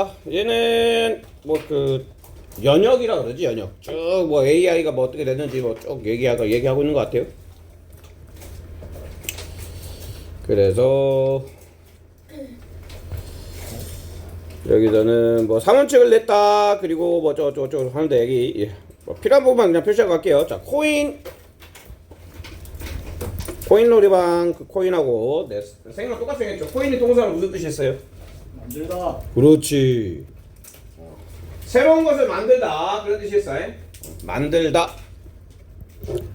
자, 얘는 뭐 그 연역이라 그러지, 연역. 쭉 뭐 AI가 뭐 어떻게 됐는지 뭐 쭉 얘기하고 있는 것 같아요. 그래서 여기서는 뭐 상원칙을 냈다. 그리고 뭐 저쪽 하는데 여기 뭐 필요한 부분만 그냥 표시하고 갈게요. 자, 코인 놀이방 그 코인하고 생각 똑같이 생겼죠. 코인이 동사는 무슨 뜻이 있어요? 만들다. 그렇지. 새로운 것을 만들다 그런 뜻이 있어요. 만들다.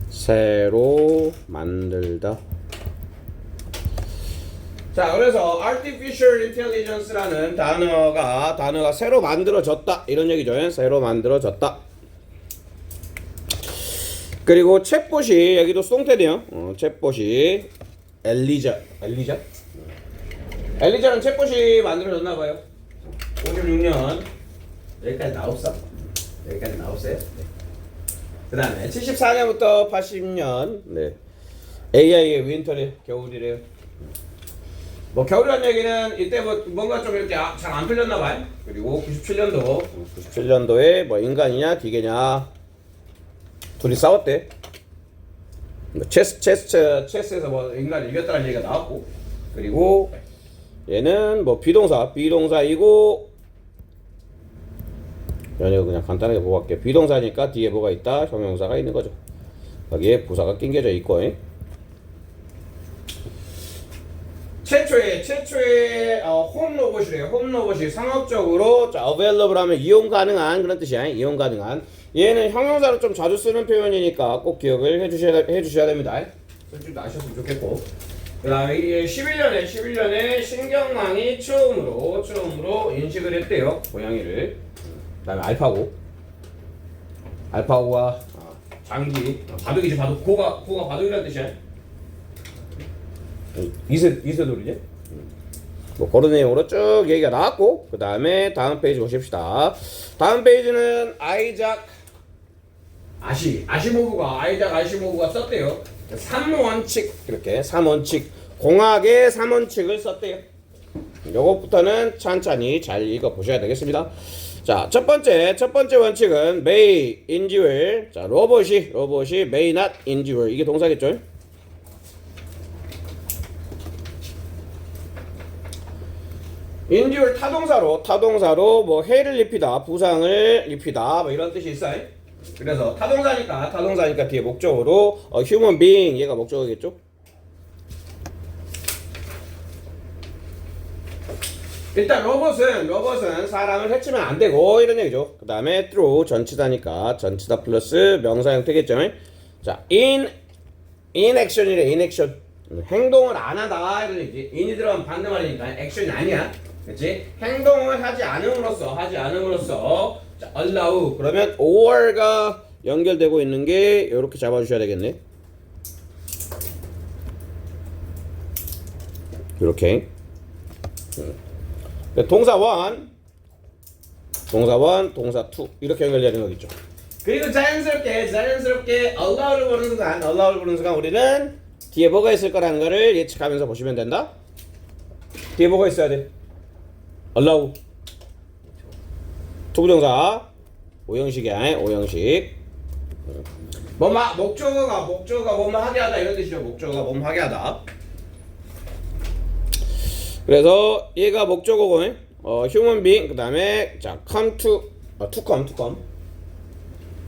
새로 만들다. 자, 그래서 artificial intelligence라는 단어가 새로 만들어졌다 이런 얘기죠. 새로 만들어졌다. 그리고 챗봇이 여기도 수동태네요. 챗봇이 엘리자는 챗봇이 만들어졌나 봐요. 56년 여기까지 나옵사. 여기까지 나옵세요. 네. 그 다음에 74년부터 80년 네. AI의 윈터래 겨울이래요. 뭐 겨울이라는 얘기는 이때 뭐 뭔가 좀 이렇게 잘 안 풀렸나 봐요. 그리고 97년도에 뭐 인간이냐 기계냐 둘이 싸웠대. 체스에서 뭐 인간이 이겼다는 얘기가 나왔고, 그리고 얘는 뭐 비동사이고 연역 그냥 간단하게 보고 갈게요. 비동사니까 뒤에 뭐가 있다? 형용사가 있는 거죠. 여기에 부사가 낑겨져 있고. 최초의 홈 로봇이래요. 홈 로봇이 상업적으로 available 하면 이용 가능한 그런 뜻이야. 이용 가능한. 얘는 형용사로 좀 자주 쓰는 표현이니까 꼭 기억을 해주셔야 됩니다. 솔직히 아셨으면 좋겠고. 그 다음에 11년에 신경망이 처음으로 인식을 했대요. 고양이를. 그 다음에 알파고가 장기, 바둑이지 바둑. 고가 바둑이라는 뜻이야. 이세돌이지? 뭐 그런 내용으로 쭉 얘기가 나왔고, 그 다음에 다음 페이지 보십시다. 다음 페이지는 아이작 아시모브가 썼대요. 3원칙 이렇게 3원칙 공학의 3원칙을 썼대요. 요것부터는 찬찬히 잘 읽어 보셔야 되겠습니다. 자, 첫 번째 원칙은 may injure. 자, 로봇이 may not injure 이게 동사겠죠? 인듀얼 타동사로 뭐 해를 입히다, 부상을 입히다 뭐 이런 뜻이 있어요. 그래서 타동사니까 뒤에 목적으로 human being 얘가 목적어겠죠. 일단 로봇은 사람을 해치면 안 되고 이런 얘기죠. 그 다음에 through 전치사니까 전치사 플러스 명사 형태겠죠. 자, in action이래. in action 행동을 안 하다 이런 얘기지. in이 들어가면 반대말이니까 action이 아니야. 그렇지? 행동을 하지 않음으로써 자, allow 그러면 or가 연결되고 있는 게 이렇게 잡아주셔야 되겠네. 이렇게 동사 1, 동사 2 이렇게 연결되는 거겠죠. 그리고 자연스럽게 allow를 보는 순간 우리는 뒤에 뭐가 있을 거라는 거를 예측하면서 보시면 된다. 뒤에 뭐가 있어야 돼? allow 투부정사 오형식이야. 오형식 목적어가 뭐뭐 하게 하다 이런 뜻이죠. 목적어가 뭐뭐 하게 하다. 그래서 얘가 목적어고 human being 그 다음에 자 come to come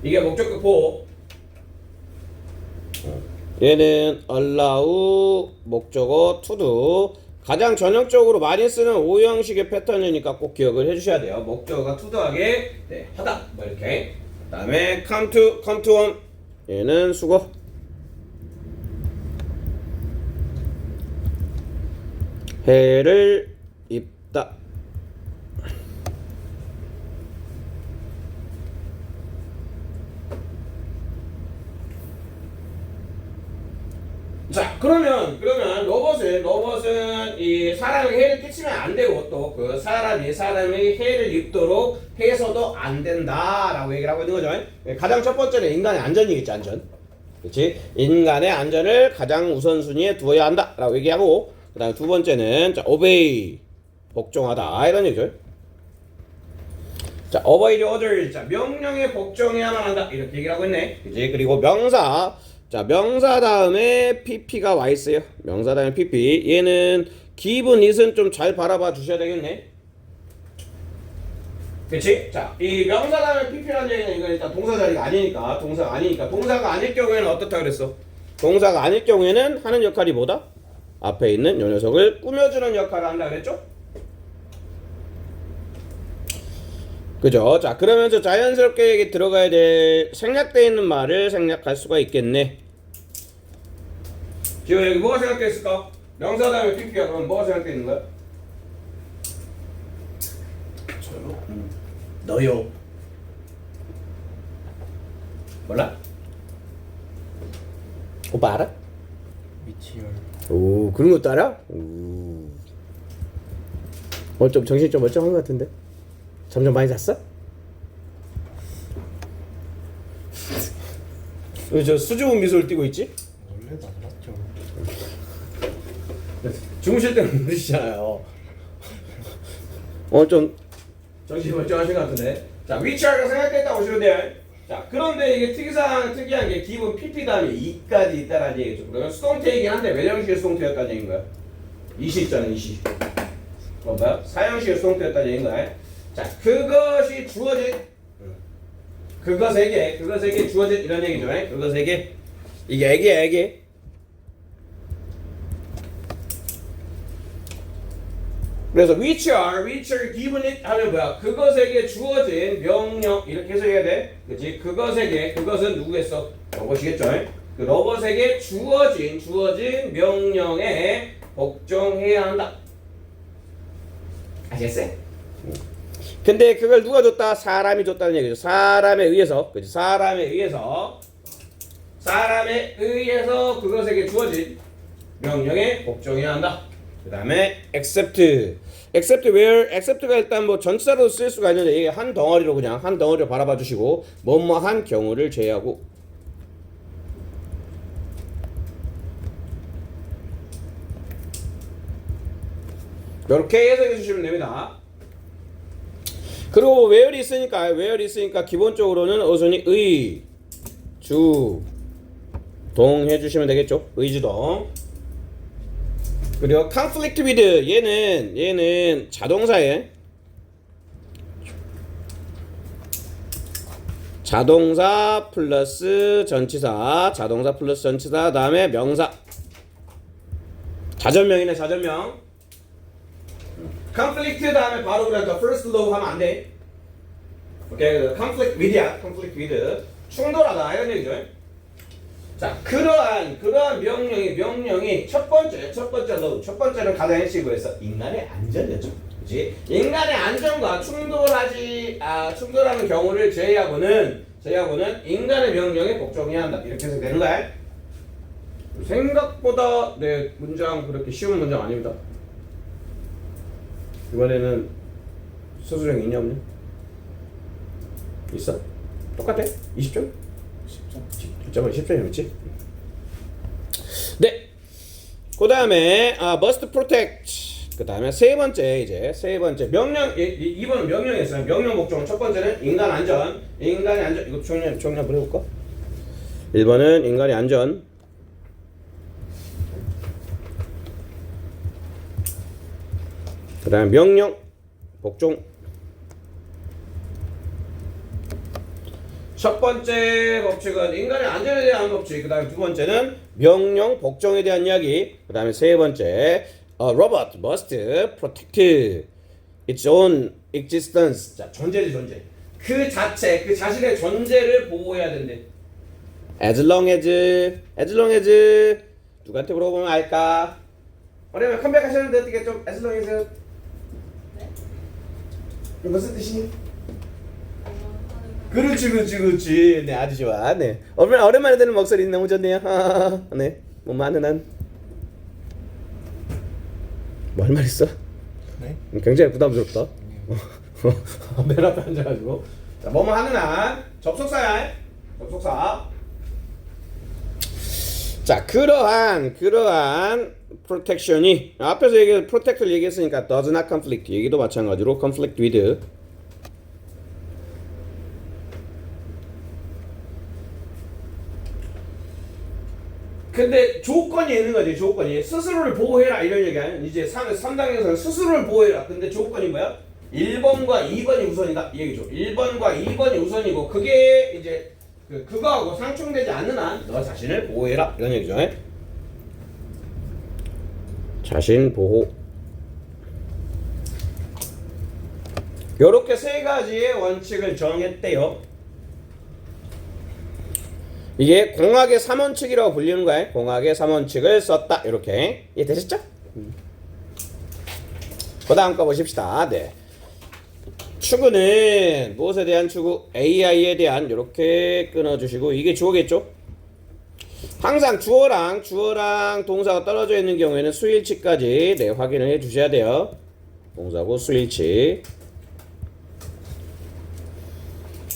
이게 목적어 고 얘는 allow 목적어 to do 가장 전형적으로 많이 쓰는 오형식의 패턴이니까 꼭 기억을 해주셔야 돼요. 목적어가 투도하게 하다 뭐 이렇게. 그 다음에 come to on 얘는 수거. 해를 입다. 자, 그러면 로봇은 이 사람에게 해를 끼치면 안 되고 또 그 사람이 해를 입도록 해서도 안 된다라고 얘기를 하고 있는 거죠. 가장 첫 번째는 인간의 안전이겠지, 안전. 그렇지? 인간의 안전을 가장 우선순위에 두어야 한다라고 얘기하고, 그다음에 두 번째는 자, obey 복종하다 이런 얘기죠. 자, obey orders. 자, 명령에 복종해야만 한다. 이렇게 얘기를 하고 있네. 그지? 그리고 명사. 자, 명사 다음에 pp가 와 있어요. 명사 다음에 pp. 얘는 given it은 좀 잘 바라봐 주셔야 되겠네. 그치? 자, 이 명사 다음에 pp라는 얘기는 이건 일단 동사 자리가 아니니까. 동사가 아니니까. 동사가 아닐 경우에는 어떻다 그랬어? 동사가 아닐 경우에는 하는 역할이 뭐다? 앞에 있는 요 녀석을 꾸며주는 역할을 한다 그랬죠? 그죠? 자, 그러면서 자연스럽게 들어가야 될 생략되어 있는 말을 생략할 수가 있겠네. 지금 여기 뭐가 생략되어 있을까? 명사 다음에 pp야. 그럼 뭐가 생략되어 있는 거야? 저요? 너요. 몰라? 오빠 알아? 미치열. 오, 그런 것도 알아? 좀 정신이 좀 멀쩡한 것 같은데? 점점 많이 잤어? 왜 저 수줍은 미소를 띠고 있지? 원래도 안 났죠. 주무실 때는 모르시잖아요. 좀 정신이 멀쩡하신 것 같은데. 자, 위치하가 생각했다고 보시면 돼요. 자, 그런데 이게 특이한 게 기본 PP 다음에 2까지 있다라는 얘기죠. 그러면 수동태이긴 한데 외형식의 수동태였다는 얘기인 거야. 이시 있잖아, 이시. 뭔가 사형식의 수동태였다는 얘기인 거야. 자, 그것이 주어진 그것에게 주어진 이런 얘기죠. 그것에게 이게 애기. 그래서 which are given it 하면 뭐야? 그것에게 주어진 명령 이렇게 해석해야 돼. 그렇지? 그것은 누구겠어? 로봇이겠죠. 그 로봇에게 주어진 명령에 복종해야 한다. 아시겠어요? 근데 그걸 누가 줬다? 사람이 줬다는 얘기죠. 사람에 의해서 그것에게 주어진 명령에 복종해야 한다. 그 다음에 except where except가 일단 뭐 전치사로 쓸 수가 있는데 이게 한 덩어리로 그냥 한 덩어리로 바라봐 주시고 뭐뭐한 경우를 제외하고 이렇게 해석해 주시면 됩니다. 그리고 where이 있으니까 기본적으로는 어순이 의, 주, 동 해주시면 되겠죠. 의주동. 그리고 conflict with 얘는 자동사에 자동사 플러스 전치사 다음에 명사 자전명이네. 자전명. conflict 다음에 바로 그냥 the first law 하면 안 돼. 오케이. conflict with 충돌하다 이런 얘기죠. 자, 그러한 명령이 첫 번째는 가장 핵심으로 해서 인간의 안전이었죠. 그렇지? 인간의 안전과 충돌하는 경우를 제외하고는 인간의 명령에 복종해야 한다. 이렇게 해서 되는 거야. 생각보다 네, 문장 그렇게 쉬운 문장 아닙니다. 이번에는 수수령 있냐 없냐? 있어? 똑같아? 20점? 10점이었지? 네. 그 다음에 must protect. 그 다음에 세 번째 명령. 이번은 명령이었어요. 명령 복종. 첫 번째는 인간의 안전. 이거 정리 한번 해볼까? 1번은 인간의 안전. 그 다음에 명령 복종. 첫 번째 법칙은 인간의 안전에 대한 법칙. 그 다음에 두 번째는 명령 복종에 대한 이야기. 그 다음에 세 번째 robot must protect its own existence. 자, 존재. 그 자신의 존재를 보호해야 된대. as long as 누구한테 물어보면 알까? 어려면 컴백하셨는데 어떻게 좀 as long as 무슨 뜻이니? 그렇지. 네, 아주 좋아. 네. 오랜만에 듣는 목소리 너무 좋네요. 네. 뭐 많은 한. 뭐 할 말 있어? 네? 굉장히 부담스럽다. 맨 앞에 앉아가지고. 자, 뭐뭐 하는 한. 접속사야. 접속사. 자, 그러한 protection이 앞에서 protect를 얘기했으니까 does not conflict 얘기도 마찬가지로 conflict with 근데 조건이 있는 거지. 조건이 스스로를 보호해라 이런 얘기야. 이제 3단계에서는 스스로를 보호해라. 근데 조건이 뭐야? 1번과 2번이 우선이다 이 얘기죠. 1번과 2번이 우선이고 그게 이제 그거하고 상충되지 않는 한 너 자신을 보호해라 이런 얘기죠. 자신 보호. 요렇게 세 가지의 원칙을 정했대요. 이게 공학의 3원칙이라고 불리는 거야. 공학의 3원칙을 썼다. 이렇게 이해되셨죠? 그 다음 거 보십시다. 네. 추구는 무엇에 대한 추구? AI에 대한 이렇게 끊어주시고 이게 주어겠죠? 항상 주어랑 동사가 떨어져 있는 경우에는 수일치까지 네, 확인을 해 주셔야 돼요. 동사고 수일치.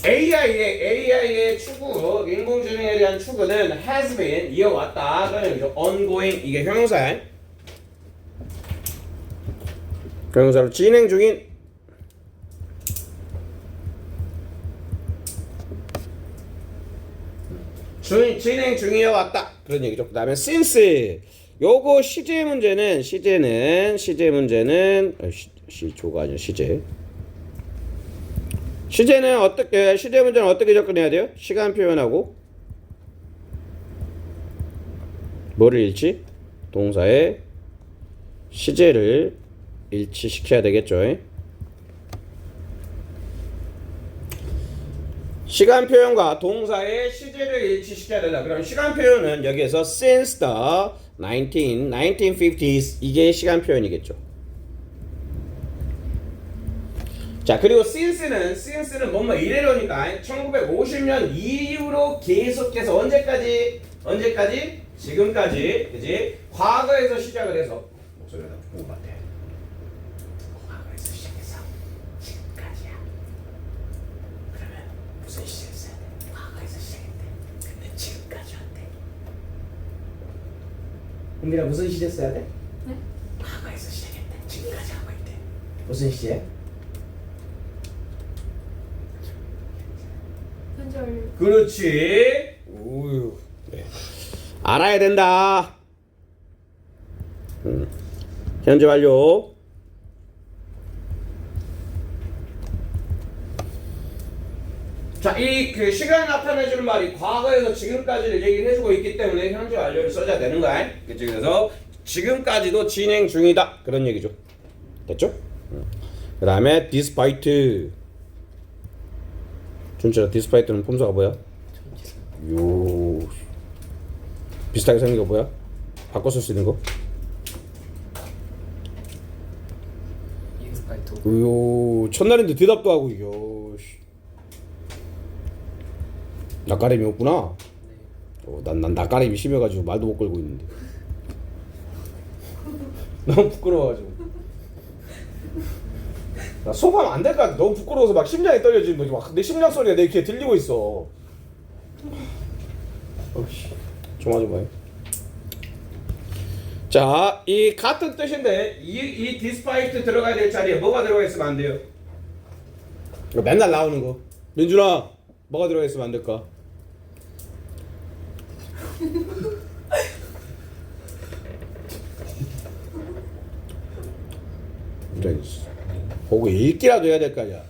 AI의 추구, 인공지능에 대한 추구는 has been 이어왔다. 그러면 ongoing 이게 형용사야. 형용사로 진행 중인. 진행 중이어 왔다 그런 얘기죠. 그 다음에 since 요거 시제 문제는 시조가 아니라 시제는 어떻게 시제 문제는 어떻게 접근해야 돼요? 시간 표현하고 뭐를 일치? 동사의 시제를 일치시켜야 되겠죠. 시간 표현과 동사의 시제를 일치시켜야 된다. 그럼 시간 표현은 여기에서 since the 1950s 이게 시간 표현이겠죠. 자, 그리고 since는 뭐뭐 이래로니까 1950년 이후로 계속해서 언제까지? 지금까지, 그지? 과거에서 시작을 해서 목소리가 나쁜 것 같아. 과거에서 시작해서 지금까지야. 그러면 무슨 시작했어야 돼? 과거에서 시작했대. 근데 지금까지 왔대. 은빈아 무슨 시제 써야 돼? 네? 과거에서 시작했대. 지금까지 하고 있대. 무슨 시제? 현재 완료. 그렇지. 우유. 네. 알아야 된다. 현재 완료. 자, 이 그 시간을 나타내주는 말이 과거에서 지금까지를 얘기를 해주고 있기 때문에 현재 완료를 써줘야 되는 거야. 그치? 그래서 지금까지도 진행 중이다. 그런 얘기죠. 됐죠? 그 다음에 despite. 준철아, despite는 품사가 뭐야? 요 비슷하게 생긴 거 뭐야? 바꿔 쓸 수 있는 거? 요 첫날인데 대답도 하고 이거 낯가림이 없구나. 난 낯가림이 심해가지고 말도 못 걸고 있는데 너무 부끄러워가지고 나 수업하면 안 될 것 같아. 너무 부끄러워서 막 심장이 떨려지는 거지. 막 내 심장 소리가 내 귀에 들리고 있어. 어이씨, 조마조마해. 자, 이 같은 뜻인데 이 despite 들어가야 될 자리에 뭐가 들어가 있으면 안 돼요? 이거 맨날 나오는 거. 민준아, 뭐가 들어가 있으면 안 될까? 보고 읽기라도 해야 될 거 아니야.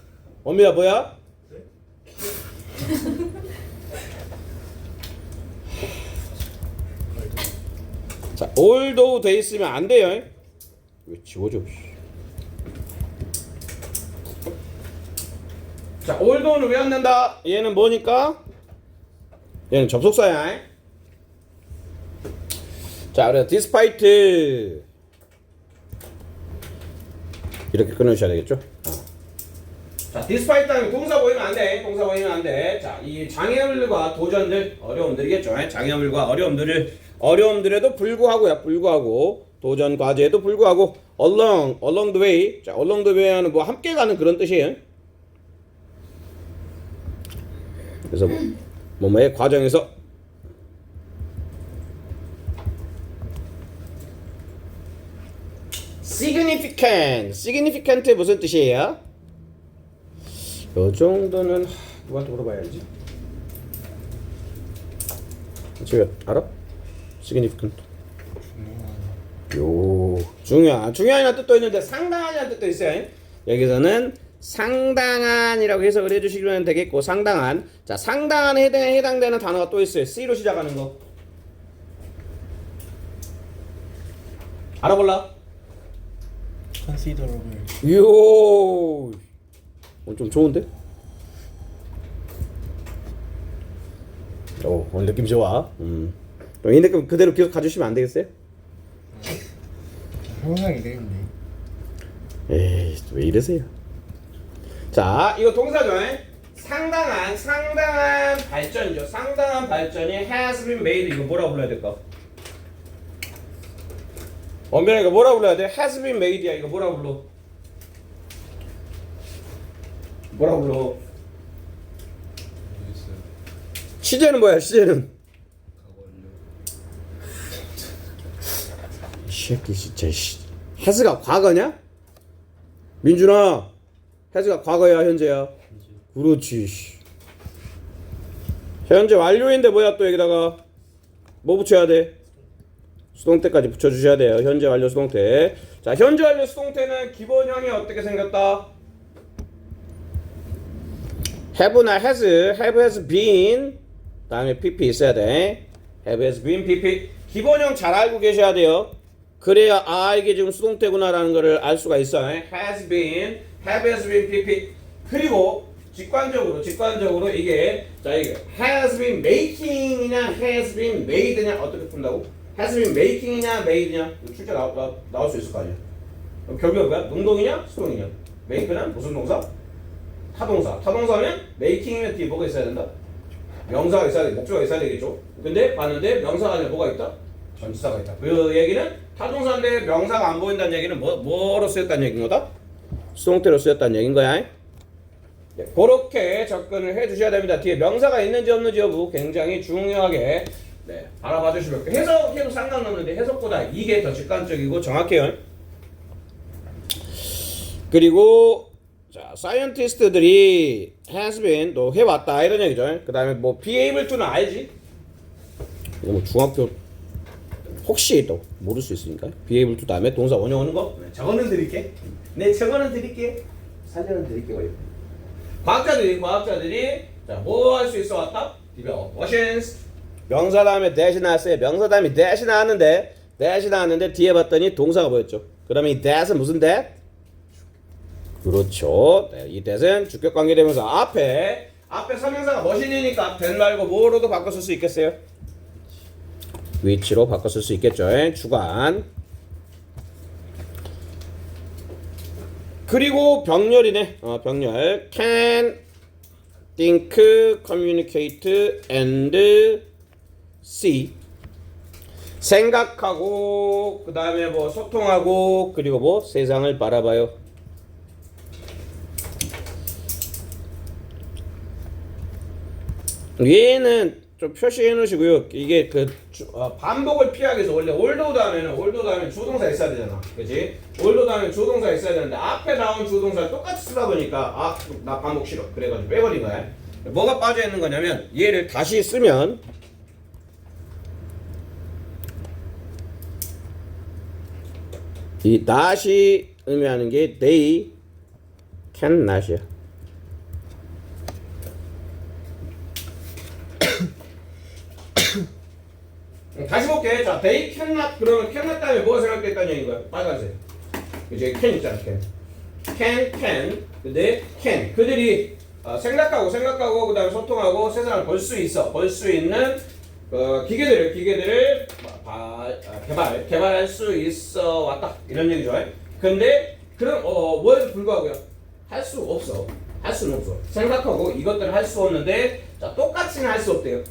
원미야 뭐야? 자, all도 돼 있으면 안 돼요. 왜 지워져? 자, all도는 왜 안 된다? 얘는 뭐니까? 얘는 접속사야. 자, 그래서 despite 이렇게 끊으셔야 되겠죠? 자, despite 하면 동사 보이면 안 돼. 동사 보이면 안 돼. 자, 이 장애물과 도전들, 어려움들이겠죠. 장애물과 어려움들에도 불구하고 도전 과제에도 불구하고 along the way. 자, along the way는 뭐 함께 가는 그런 뜻이에요. 그래서 뭐뭐의 과정에서 significant 무슨 뜻이에요? 요 정도는 누구한테 물어봐야지. 지금 알아? significant. 중요한. 요 중요한이라는 뜻도 있는데 상당한이라는 뜻도 있어요. 여기서는 상당한이라고 해석을 해주시면 되겠고 상당한. 자 상당한에 해당되는 단어가 또 있어요. C로 시작하는 거. 알아볼라? considerable. 요. 좀 좋은데? 오늘 느낌 좋아. 이 느낌 그대로 계속 가주시면 안 되겠어요? 항상 이랬는데. 에이 왜 이러세요? 자 이거 동사죠. 상당한 발전이죠. 상당한 발전이 has been made. 이거 뭐라 불러야 될까? 엄연히 이거 뭐라 불러야 돼? has been made야. 이거 뭐라 불러? 뭐라 불러? 시제는 뭐야? 시제는 이 새끼 진짜 has가 과거냐? 민준아 has가 과거야 현재야? 그렇지. 현재 완료인데 뭐야 또 여기다가 뭐 붙여야 돼? 수동태까지 붙여주셔야 돼요. 현재 완료 수동태. 자 현재 완료 수동태는 기본형이 어떻게 생겼다? have나 have has been 다음에 pp 있어야 돼. have has been pp 기본형 잘 알고 계셔야 돼요. 그래야 이게 지금 수동태구나라는 거를 알 수가 있어요. has been, have has been pp 그리고 직관적으로 이게 자 이게 has been making이냐 has been made냐 어떻게 푼다고? has been making이냐 made냐 출제 나올 수 있을 거 아니야. 그럼 결국은 뭐야? 능동이냐 수동이냐? make는 무슨 동사? 타동사면 making이면 뒤에 뭐가 있어야 된다? 명사가 있어야 돼. 목적어가 있어야 되겠죠. 근데 봤는데 명사가 아니라 뭐가 있다? 전치사가 있다. 그 얘기는 타동사인데 명사가 안 보인다는 얘기는 뭐로 쓰였다는 얘기인 거다? 수동태로 쓰였다는 얘기인 거야. 네, 그렇게 접근을 해주셔야 됩니다. 뒤에 명사가 있는지 없는지 여부 굉장히 중요하게 알아봐 주시면 해석해도 상관없는데 해석보다 이게 더 직관적이고 정확해요. 그리고 자, 사이언티스트들이 has been 또 해왔다 이런 얘기죠. 그 다음에 뭐 be able to는 알지? 이거 뭐 중학교 혹시 또 모를 수 있으니까 be able to 다음에 동사 원형 오는 거 저거는 드릴게. 저거는 드릴게. 살려는 드릴게요. 과학자들이 자, 뭐 할 수 있어 왔다? machines 명사 다음에 that이 나왔어요. 명사 다음에 that이 나왔는데 뒤에 봤더니 동사가 보였죠. 그 다음에 이 that은 무슨 that? 그렇죠. 네, 이 that은 주격 관계되면서 앞에 설명사가 머신이니까 that 말고 뭐로도 바꿔 쓸 수 있겠어요? 위치로 바꿔 쓸 수 있겠죠. 주관. 그리고 병렬이네. 병렬. can, think, communicate, and see. 생각하고 그 다음에 뭐 소통하고 그리고 뭐 세상을 바라봐요. 얘는 좀 표시해 놓으시고요. 이게 반복을 피하기 위해서 원래 올도도 하면 주동사 있어야 되잖아. 그치? 올도도 하면 주동사 있어야 되는데 앞에 나온 주동사를 똑같이 쓰다 보니까 나 반복 싫어. 그래가지고 빼버린 거야. 뭐가 빠져 있는 거냐면 얘를 다시 쓰면 이 not이 의미하는 게 they can not이야. 다시 볼게. 자, they cannot 그러면 cannot 다음에 뭐가 생각됐다는 얘기인 거야? 빨간색. 이제 can 있잖아, can. 근데 can. 그들이 생각하고 그다음에 소통하고 세상을 볼 수 있는 기계들을 개발할 수 있어 왔다. 이런 얘기죠. 근데 그럼 뭐에도 불구하고요. 할 수 없어. 할 수는 없어. 생각하고 이것들을 할 수 없는데 자, 똑같이는 할 수 없대요.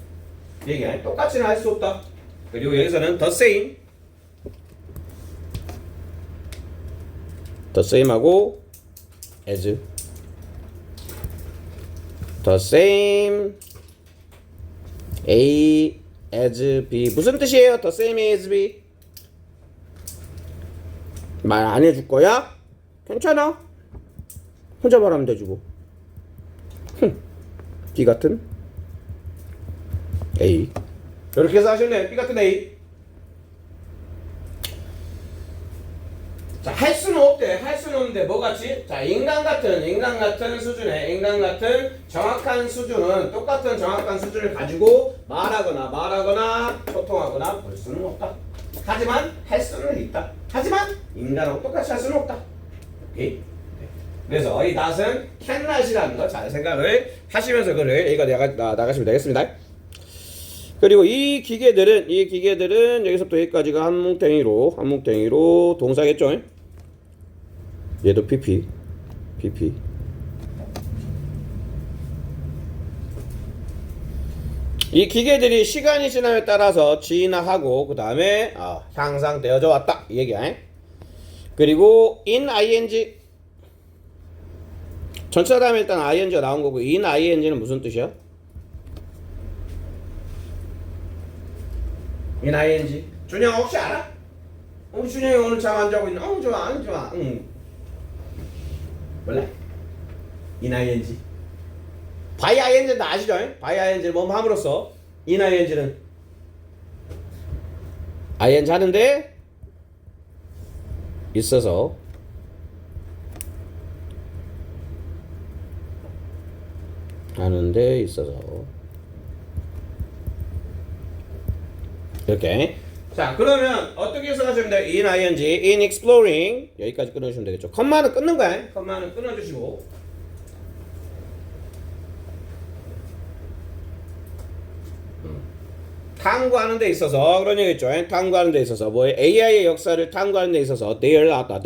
얘기야. 똑같이는 할 수 없다. 그리고 여기서는 the same하고 as the same A as B 무슨 뜻이에요? the same A as B 말 안 해줄 거야? 괜찮아 혼자 말하면 되지 뭐 B 같은 A 이렇게 해서 하시면 B 같은 A 자, 할 수는 없대. 할 수는 없는데 뭐 같이? 자, 인간 같은 수준의 인간 같은 정확한 수준은 똑같은 정확한 수준을 가지고 말하거나 소통하거나 볼 수는 없다. 하지만 할 수는 있다. 하지만 인간하고 똑같이 할 수는 없다. 오케이? 네. 그래서 이 not은 can not이라는 거 잘 생각을 하시면서 그를 이거 나가시면 되겠습니다. 그리고 이 기계들은 여기서부터 여기까지가 한 뭉탱이로 동사겠죠? 얘도 PP. 이 기계들이 시간이 지남에 따라서 진화하고 그 다음에 향상되어져 왔다 이 얘기야. 그리고 in ing 전체 다음에 일단 ing가 나온 거고 in ing는 무슨 뜻이야? in ing 준영 혹시 알아? 우리 준영이 오늘 잠 안 자고 있나? 좋아 안 좋아 몰라 in ing by ing는 다 아시죠? by ing를 뭐 함으로써 in ing는 ing 하는데 있어서 이렇게. 자, 그러면 어떻게 해석하시면 돼요? in ing, in exploring 여기까지 끊어주시면 되겠죠. 컴마는 끊는 거야. 컴마는 끊어주시고 탐구하는 데 있어서 그런 얘기겠죠. 탐구하는 데 있어서 뭐 AI의 역사를 탐구하는 데 있어서 there 나왔다.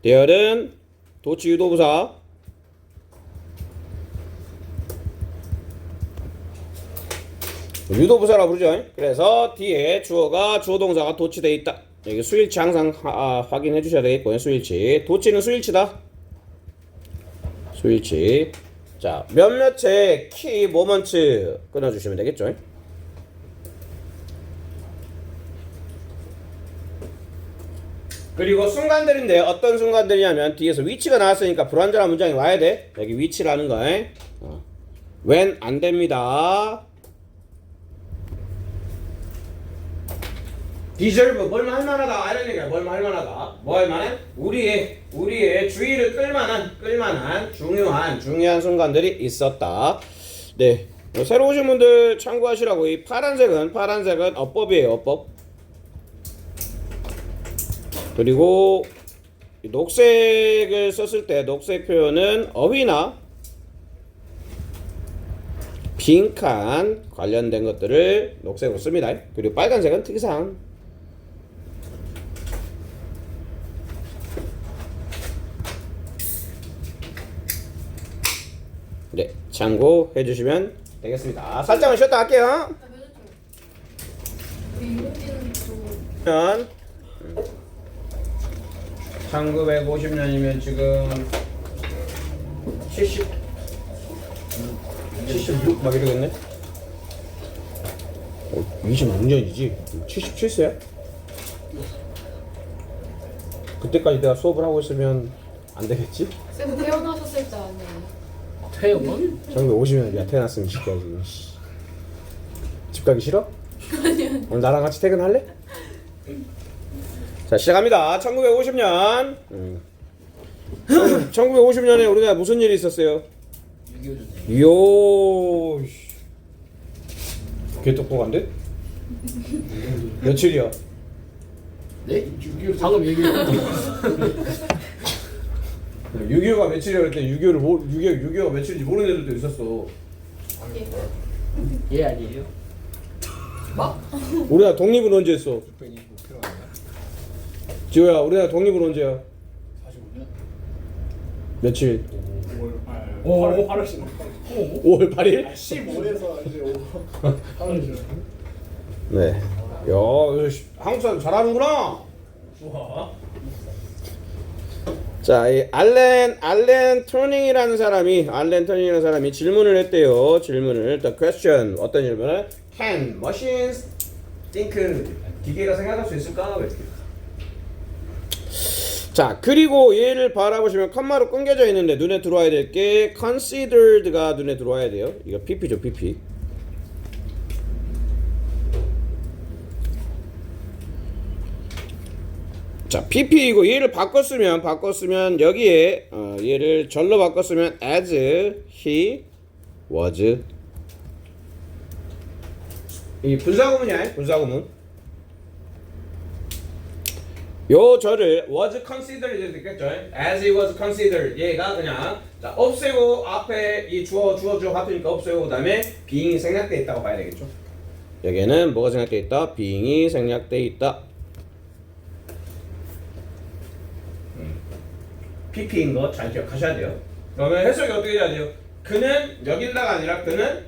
there은 도치 유도부사 유도부사라고 부르죠. 그래서 뒤에 주어가 주어동사가 도치되어 있다. 여기 수일치 항상 확인해 주셔야 되겠고요. 수일치. 도치는 수일치다. 수일치. 자, 몇몇의 키 모먼트 끊어주시면 되겠죠. 그리고 순간들인데 어떤 순간들이냐면 뒤에서 위치가 나왔으니까 불완전한 문장이 와야 돼. 여기 위치라는 거. when 안 됩니다. deserve 뭘만 할만하다 이런 얘기야. 뭘만 할만하다. 뭐 할만해? 우리의 주의를 끌만한 중요한 순간들이 있었다. 네. 새로 오신 분들 참고하시라고. 이 파란색은 어법이에요. 어법. 그리고 녹색을 썼을 때 녹색 표현은 어휘나 빈칸 관련된 것들을 녹색으로 씁니다. 그리고 빨간색은 특이사항. 네, 참고해 주시면 되겠습니다. 살짝만 쉬었다 할게요. 면 1950년이면 지금 76 막 이러겠네. 26년이지. 77세야? 그때까지 내가 수업을 하고 있으면 안 되겠지? 쌤 태어나셨을 때 아니에요? 태영은? 1950년이야. 태어났으면 시켜야지. 집 가기 싫어? 아니요. 오늘 나랑 같이 퇴근할래? 자, 시작합니다. 1950년. 1950년에 우리나라 무슨 일이 있었어요? 6.25 전쟁. 개똑똑한데? 며칠이야? 네? 방금 얘기했는데 6.25가 며칠이야 그랬더니 6.25가 며칠인지 모르는 애들도 있었어. 얘 아니에요? 우리나라 독립은 언제 했어? 625kg 아니야? 지호야, 우리나라 독립은 언제야? 45년? 며칠? 5월 8일 5월 8일? 15에서 이제 8일 네. 야, 한국 사람 잘하는구나. 우와. 자, 이 알렌 터닝이라는 사람이 질문을 했대요. 질문을. The question. 어떤 질문을? Can machines think? 기계가 생각할 수 있을까? 자, 그리고 얘를 바라보시면 컴마로 끊겨져 있는데 눈에 들어와야 될 게 considered가 눈에 들어와야 돼요. 이거 PP죠, PP. 자, pp이고 얘를 바꿨으면 여기에 얘를 절로 바꿨으면 as he was. 이 분사구문이야, 분사구문. 요 절을 was considered 이렇게 됐겠죠. as he was considered. 얘가 그냥 자, 없애고 앞에 이 주어 같으니까 없애고 그다음에 being이 생략돼 있다고 봐야 되겠죠. 여기에는 뭐가 생략돼 있다? being이 생략돼 있다. PP인 거 잘 기억하셔야 돼요. 그러면 해석이 어떻게 해야 돼요? 그는 여긴다가 아니라 그는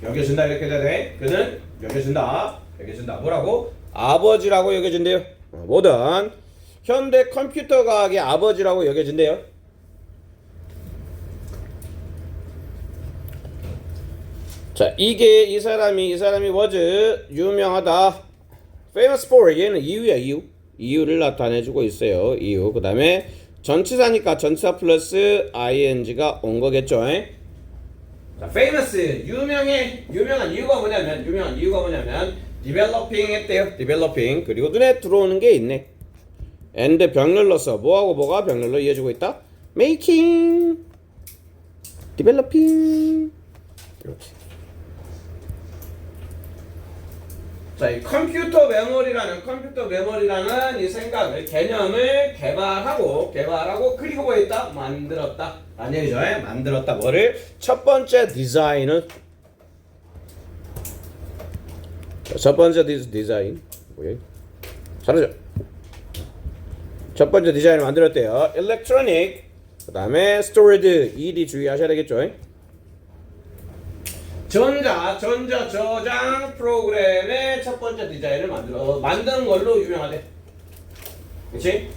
여겨진다 이렇게 돼야 돼. 그는 여겨진다. 뭐라고? 아버지라고 여겨진대요. 모든 현대 컴퓨터 과학의 아버지라고 여겨진대요. 자, 이게 이 사람이 was 유명하다. famous for 얘는 이유야, 이유를 나타내주고 있어요. 이유. 그 다음에 전치사니까 전치사 플러스 ing가 온 거겠죠. 자, famous 유명한 이유가 뭐냐면 developing 했대요. developing. 그리고 눈에 들어오는 게 있네. and 병렬로서 뭐하고 뭐가 병렬로 이어지고 있다? making, developing. 이렇게. 자, 이 컴퓨터 메모리라는 이 생각을, 개념을 개발하고 그리고 뭐 있다? 만들었다. 라는 얘기죠. 만들었다. 뭐를? 첫 번째 디자인은 첫 번째 디자인 뭐예요? 잘하죠. 첫 번째 디자인을 만들었대요. electronic. 그 다음에 stored. ED 주의하셔야 되겠죠. 전자 저장 프로그램의 첫 번째 디자인을 만든 걸로 유명하대. 그치?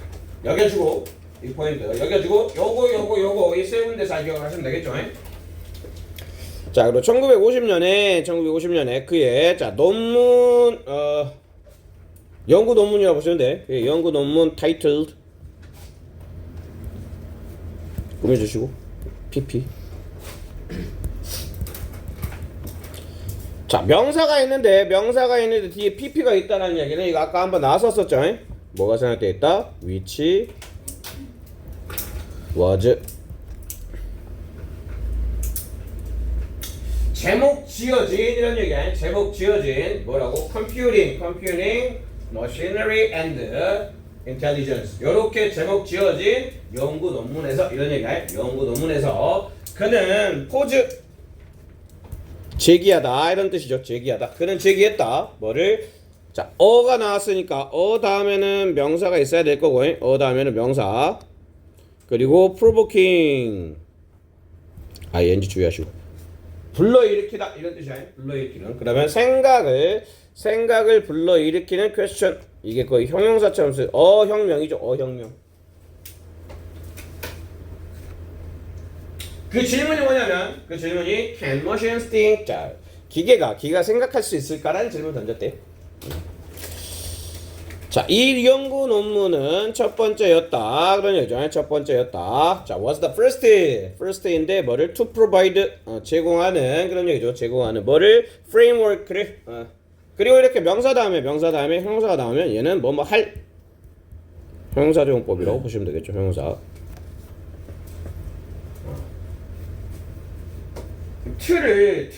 여겨주고 이 포인트 여겨주고 요거 이 세 군데 잘 기억하시면 되겠죠. 자, 그리고 1950년에 그의 자 논문 연구 논문이라고 보시면 돼. 그의 연구 논문 titled 꾸며주시고 PP. 자, 명사가 있는데 뒤에 pp가 있다는 얘기는 이거 아까 한번 나왔었죠. 뭐가 생각되어 있다? which was. 제목 지어진 이런 얘기야. 제목 지어진 뭐라고? computing, machinery and intelligence. 요렇게 제목 지어진 연구 논문에서 이런 얘기야. 연구 논문에서 그는 포즈 제기하다 이런 뜻이죠. 제기하다. 그는 제기했다. 뭐를? 자, 어가 나왔으니까 어 다음에는 명사가 있어야 될 거고, 어 다음에는 명사. 그리고 provoking ing 주의하시고. 불러일으키다 이런 뜻이야. 불러일으키는. 그다음에 생각을 불러일으키는 question. 이게 거의 형용사처럼 쓰여. 어혁명이죠. 어혁명. 그 질문이 뭐냐면 can machines think? 자, 기가 생각할 수 있을까라는 질문을 던졌대요. 자, 이 연구 논문은 첫 번째였다. 그런 얘기죠. 첫 번째였다. 자, was the first인데 뭐를 to provide 제공하는 그런 얘기죠. 제공하는 뭐를 framework를 그리고 이렇게 명사 다음에 형용사가 나오면 얘는 뭐 할 형용사조용법이라고 보시면 되겠죠. 형용사. 틀을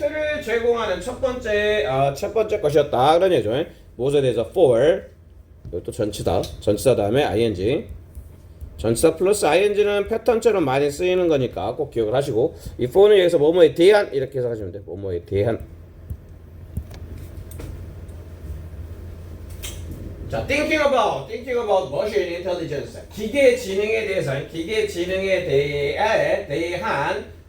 제공하는 첫 번째 것이었다. 그런 얘기죠. 무엇에 대해서 for. 이것도 전치다 다음에 ing. 전치사 플러스 ing는 패턴처럼 많이 쓰이는 거니까 꼭 기억을 하시고, 이 for는 여기서 뭐뭐에 대한 이렇게 해석하시면 돼요. 뭐뭐에 대한. 자, thinking about machine intelligence. 기계 지능에 대한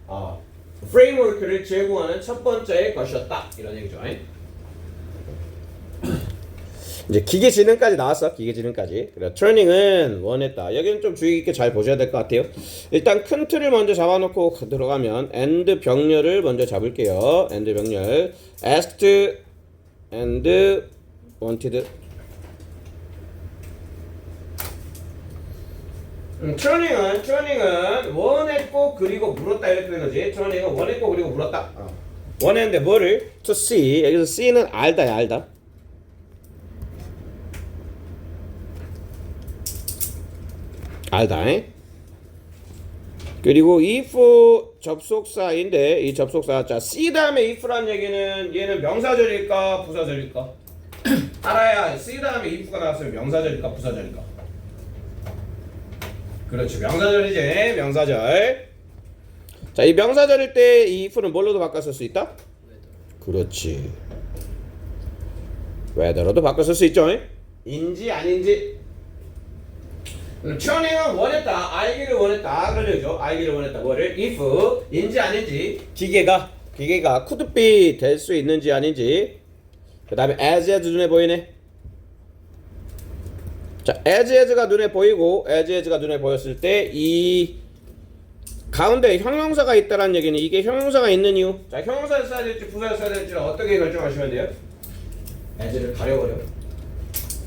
프레임워크를 제공하는 첫 번째 것이었다. 이런 얘기죠. 이제 기계지능까지 나왔어. 기계지능까지. 그래, 트레이닝은 원했다. 여기는 좀 주의 깊게 잘 보셔야 될 것 같아요. 일단 큰 틀을 먼저 잡아놓고 들어가면 and 병렬을 먼저 잡을게요. and 병렬. asked and wanted. 트레이닝은 원했고 그리고 물었다 이렇게 되는 거지. 트레이닝은 원했고 그리고 물었다. 원했는데 뭐를? to see. 여기서 see는 알다야, 알다. 알다. 그리고 if 접속사인데 이 접속사 자 C 다음에 if란 얘기는 얘는 명사절일까 부사절일까? 알아야 C 다음에 if가 나왔으면 명사절일까 부사절일까? 그렇지 명사절이지 명사절. 자 이 명사절일 때 이 if는 뭘로도 바꿔 쓸 수 있다? 그렇지 whether로도 바꿔 쓸 수 있죠. 인지 아닌지. 튜닝은 원했다 알기를 원했다 그런 얘기죠. 알기를 원했다 뭐를 if 인지 아닌지 기계가 could be 될 수 있는지 아닌지. 그 다음에 as 눈에 보이네. 자 as가 눈에 보이고 as가 눈에 보였을 때 이 가운데 형용사가 있다는 얘기는 이게 형용사가 있는 이유. 자 형용사를 써야 될지 부사를 써야 될지를 어떻게 결정하시면 돼요? as를 가려버려.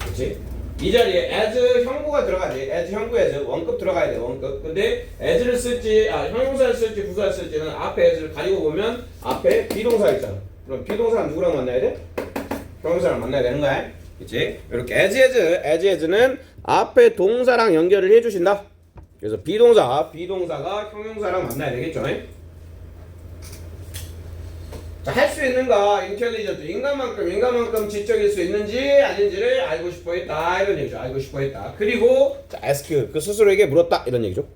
그렇지? 이 자리에 as 형구가 들어가지. as 형구 as 원급 들어가야 돼 원급. 근데 as를 쓸지 형용사를 쓸지 부사를 쓸지는 앞에 as를 가리고 보면 앞에 비동사가 있잖아. 그럼 비동사는 누구랑 만나야 돼? 형용사랑 만나야 되는 거야. 그치? 이렇게 as as는 앞에 동사랑 연결을 해주신다. 그래서 비동사가 형용사랑 만나야 되겠죠. 자, 할 수 있는가? 인텔리전트 인간만큼 지적일 수 있는지 아닌지를 알고 싶어 했다 이런 얘기죠. 알고 싶어 했다. 그리고 자, ask 그 스스로에게 물었다 이런 얘기죠.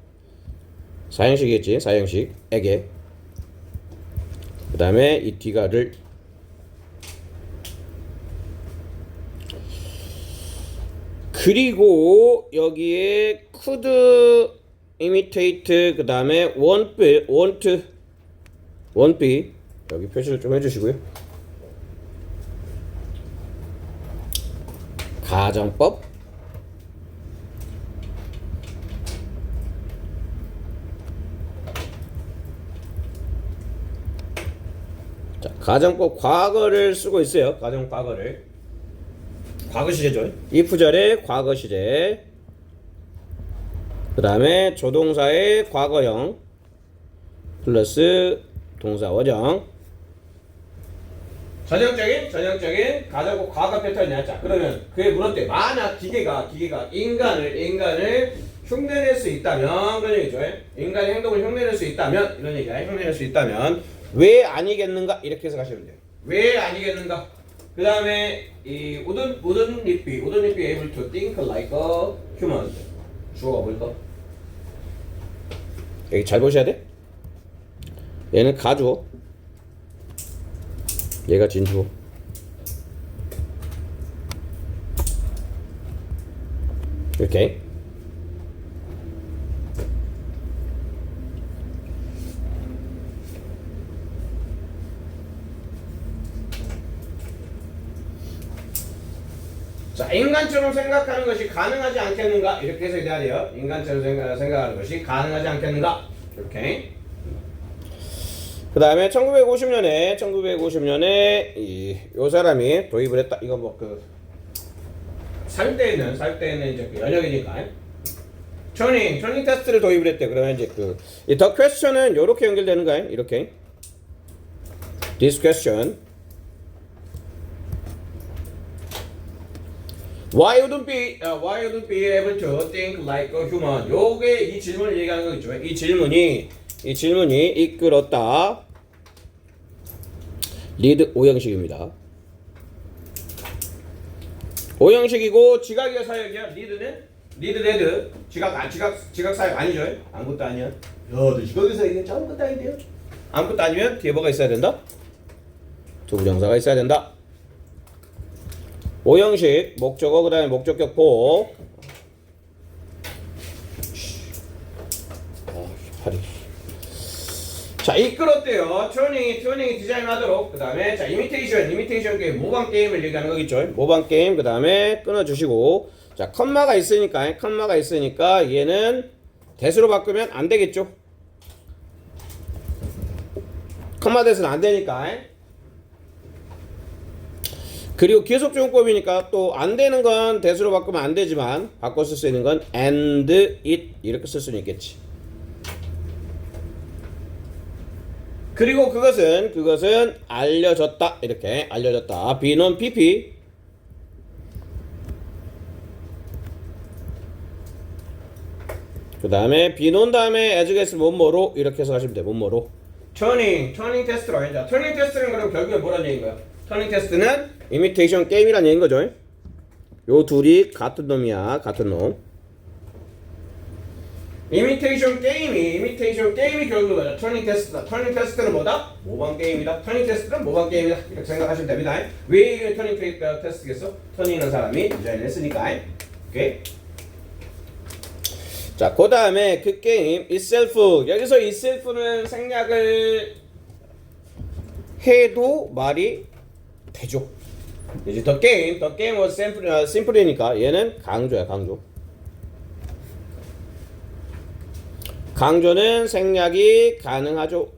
사형식이겠지. 사형식에게. 그 다음에 이 뒤가를 그리고 여기에 could imitate 그 다음에 won't be 여기 표시를 좀 해주시고요. 가정법 자 가정법 과거를 쓰고 있어요. 가정 과거를 과거 시제죠. if절의 과거 시제. 그 다음에 조동사의 과거형 플러스 동사 원형. 전형적인 가정법 과거 패턴이야. 자 그러면 그게 물었대. 만약 기계가 인간을 흉내낼 수 있다면 그런 얘기죠. 인간의 행동을 흉내낼 수 있다면 이런 얘기야. 흉내낼 수 있다면 왜 아니겠는가 이렇게 해서 가시면 돼요. 왜 아니겠는가. 그 다음에 이 wouldn't it be able to think like a human. 주어가 뭘까? 여기 잘 보셔야 돼. 얘는 가주어. 얘가 진주어. 이렇게. 자, 인간처럼 생각하는 것이 가능하지 않겠는가? 이렇게 해서 돼야 돼요. 인간처럼 생각하는 것이 가능하지 않겠는가? 이렇게. 그 다음에 1950년에 요 사람이 도입을 했다. 이거 뭐 살 때 있는 이제 그 연역이니까. 튜닝 테스트를 도입을 했대. 그러면 이제 the question은 요렇게 연결되는 거예요. 이렇게. This question. Why wouldn't be able to think like a human? 요게 이 질문을 얘기하는 거겠죠. 이 질문이 이끌었다. 리드 오형식입니다. 오형식이고 지각이야 사역이야. 리드 데드 지각 사역 아니죠. 아무것도 아니야. 야, 너 지각이 사역이야. 아무것도 아닌데요. 아무것도 아니면 뒤에 뭐가 있어야 된다? 두부정사가 있어야 된다. 오형식 목적어 그 다음에 목적격 보호. 팔이. 자 이끌었대요. 튜닝이 디자인하도록. 그 다음에 자 이미테이션 게임 모방 게임을 얘기하는 거겠죠. 모방 게임. 그 다음에 끊어주시고 자 컴마가 있으니까 얘는 대수로 바꾸면 안 되겠죠. 컴마 대수는 안 되니까. 그리고 계속조용법이니까 또 안 되는 건 대수로 바꾸면 안 되지만 바꿔 쓸 수 있는 건 and it 이렇게 쓸 수는 있겠지. 그리고 그것은 알려졌다. 이렇게 알려졌다. 비논 PP 그 다음에 be 놓은 다음에 as guess 뭐뭐로 이렇게 해서 하시면 돼. 뭐뭐로. turning 테스트로 자, turning 테스트는 그럼 결국에 뭐라는 얘기인 거야? turning 테스트는 imitation 게임이라는 얘기인 거죠. 요 둘이 같은 놈이야. 같은 놈. imitation 게임이 결국 뭐야? turning 테스트다. turning 테스트는 뭐다? 모방 게임이다. turning 테스트는 모방 게임이다. 이렇게 생각하시면 됩니다. 왜 이게 turning 테스트겠어? turning하는 사람이 디자인을 했으니까. 오케이. 자, 그 다음에 그 게임 itself. 여기서 itself는 생략을 해도 말이 되죠. 이제 the game was simple이니까 얘는 강조야, 강조. 강조는 생략이 가능하죠.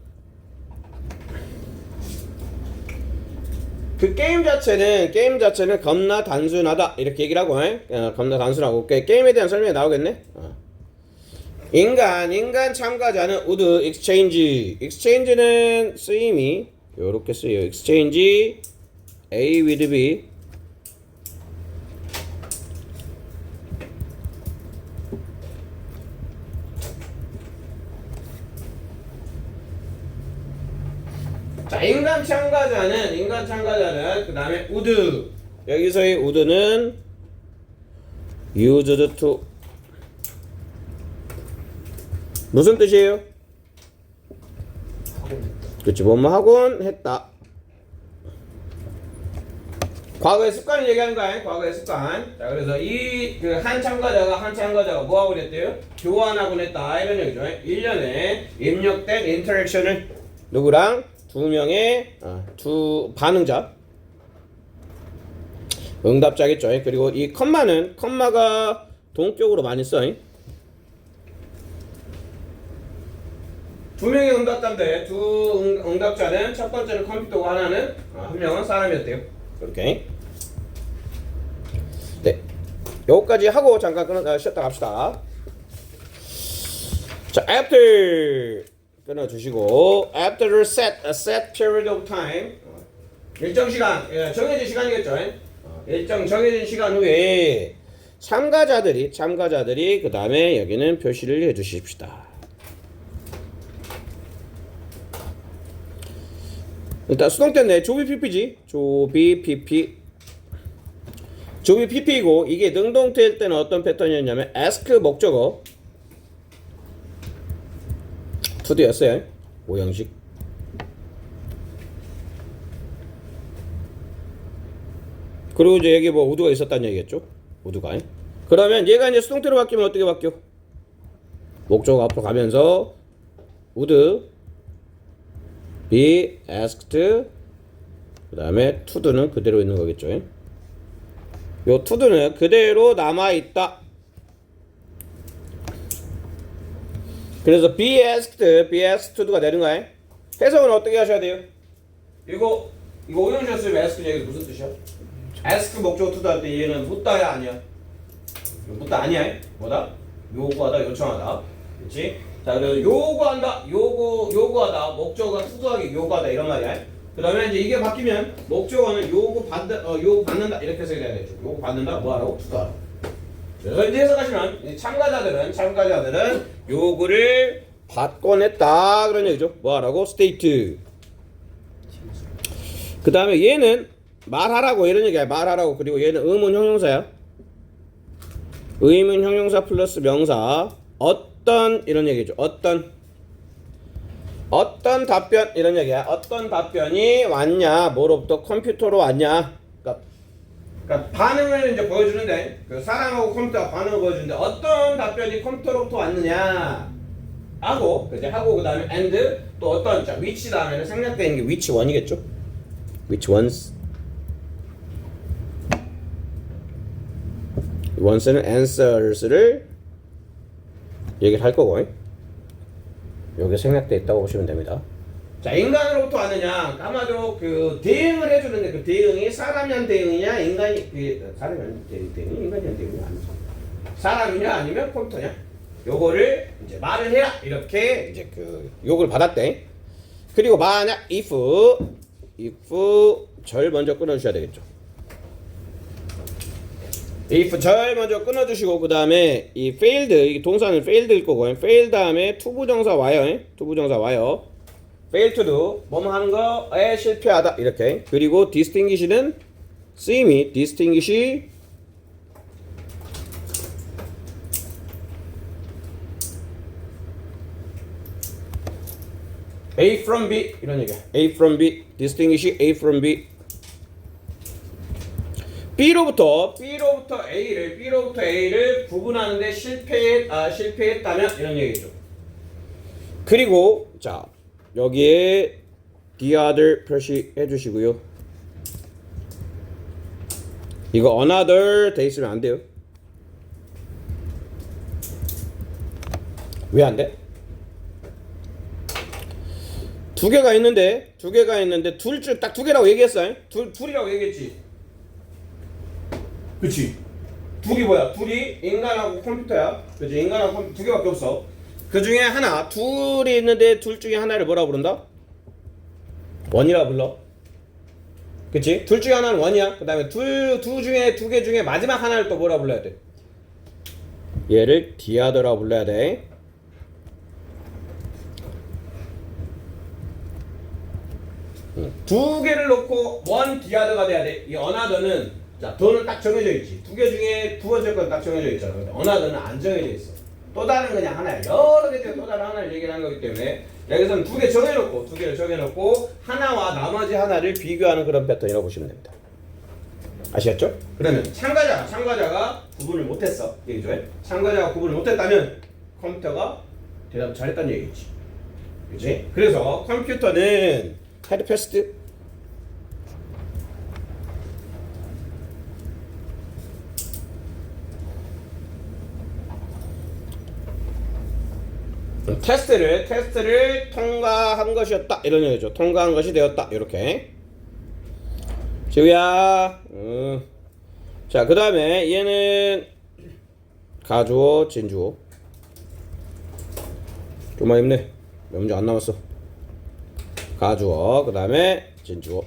그 게임 자체는 겁나 단순하다 이렇게 얘기를 하고, 겁나 단순하고. 게임에 대한 설명이 나오겠네. 인간 참가자는 would exchange는 쓰임이 요렇게 쓰여요. exchange A with B 자, 인간 참가자는 그 다음에 would 여기서의 would는 used to 무슨 뜻이에요? 그치, 뭐뭐 하곤 했다. 과거의 습관을 얘기하는 거야. 과거의 습관. 자, 그래서 이 그 한 참가자가 뭐 하고 했대요? 교환하곤 했다 이런 얘기죠. 1년에 입력된 인터랙션을 누구랑? 두 명의 두 반응자 응답자겠죠. 그리고 이 컴마가 동격으로 많이 써. 두 명의 응답자인데 두 응답자는 첫 번째는 컴퓨터고 하나는 한 명은 사람이었대요. 이렇게. 네, 여기까지 하고 잠깐 쉬었다 갑시다. 자, after 끊어주시고 after a set period of time 일정 시간 정해진 시간이겠죠. 일정 정해진 시간 후에 참가자들이 그 다음에 여기는 표시를 해주십시다. 일단 수동 때문에 조비 PP이고 이게 능동태일 때는 어떤 패턴이었냐면 ask 목적어 to도였어요. 모형식. 그리고 이제 여기 뭐 would가 있었다는 얘기겠죠. would가. 그러면 얘가 이제 수동태로 바뀌면 어떻게 바뀌어? 목적어 앞으로 가면서 would be asked 그 다음에 to도는 그대로 있는 거겠죠. 요 to도는 그대로 남아있다. 그래서 be asked to가 되는 거야. 해석은 어떻게 하셔야 돼요? 이거 오형셨으면 ask 얘기 무슨 뜻이야? ask 목적어 to도 할 때 얘는 묻다야 아니야? 묻다 아니야? 뭐다? 요구하다 요청하다. 그렇지? 자, 그래서 요구하다 목적어가 투도하기 요구하다 이런 말이야. 그다음에 이제 이게 바뀌면 목적어는 요구받는다 이렇게 해석이 되겠죠. 요구받는다 뭐하라고? 투도하라. 그래서 이제 해석하시면 참가자들은 요구를 받곤 했다 그런 얘기죠. 뭐하라고? state. 그다음에 얘는 말하라고 이런 얘기야. 말하라고. 그리고 얘는 의문 형용사야. 의문 형용사 플러스 명사. 어떤 이런 얘기죠. 어떤 답변 이런 얘기야. 어떤 답변이 왔냐? 뭐로부터? 컴퓨터로 왔냐? 그러니까 반응을 이제 보여주는데 그 사람하고 컴퓨터가 반응을 보여주는데 어떤 답변이 컴퓨터로부터 왔느냐? 하고 그다음에 and 또 어떤 자 which 다음에는 생략되는 게 which one이겠죠. which ones? ones는 answers를 얘기를 할 거고 여기 생략되어 있다고 보시면 됩니다. 자, 인간으로부터 왔느냐? 아마도 그 대응을 해주는데 그 대응이 사람이 한 대응이냐 사람이 한 대응이 인간이 한 대응이 아니죠. 사람이냐 아니면 컴퓨터냐? 요거를 이제 말을 해라 이렇게 이제 그 요걸 받았대. 그리고 만약 if 절 먼저 끊어주셔야 되겠죠. if 절 먼저 끊어주시고 그 다음에 이 failed 이 동사는 failed일 거고 fail 다음에 투부정사 와요. 투부정사 와요. fail to do 뭐뭐 하는 거에 실패하다 이렇게. 그리고 distinguish는 쓰임이 distinguish A from B 이런 얘기야. A from B distinguish A from B. B로부터 A를 구분하는데 실패했다면 이런 얘기죠. 그리고 자 여기에 the other 표시해 주시고요. 이거 another 돼 있으면 안 돼요. 왜 안 돼? 두 개가 있는데 둘 중 딱 두 개라고 얘기했어. 둘이라고 얘기했지. 그치? 둘이 뭐야? 둘이 인간하고 컴퓨터야. 그치? 인간하고 컴퓨터 두 개밖에 없어. 그 중에 하나, 둘이 있는데 둘 중에 하나를 뭐라고 부른다? 원이라 불러. 그치? 둘 중에 하나는 원이야. 그 다음에 두 개 중에 마지막 하나를 또 뭐라 불러야 돼? 얘를 디아더라고 불러야 돼. 두 개를 놓고 원 디아더가 돼야 돼. 이 어나더는 자 더는 딱 정해져 있지. 두 개 중에 두 번째 건 딱 정해져 있잖아. 근데 어나더는 안 정해져 있어. 또 다른 그냥 하나야. 여러 개 중에 또 다른 하나를 얘기하는 거기 때문에 여기서는 두 개를 정해놓고 하나와 나머지 하나를 비교하는 그런 패턴이라고 보시면 됩니다. 아시겠죠? 그러면 참가자가 구분을 못했어. 얘기죠? 참가자가 구분을 못했다면 컴퓨터가 대답 잘했다는 얘기지. 그렇지? 그래서 컴퓨터는 had passed 테스트를 통과한 것이었다 이런 얘기죠. 통과한 것이 되었다 이렇게. 지우야. 자, 그 다음에 얘는 가주어 진주어. 좀만 힘내. 몇 문제 안 남았어. 가주어 그 다음에 진주어.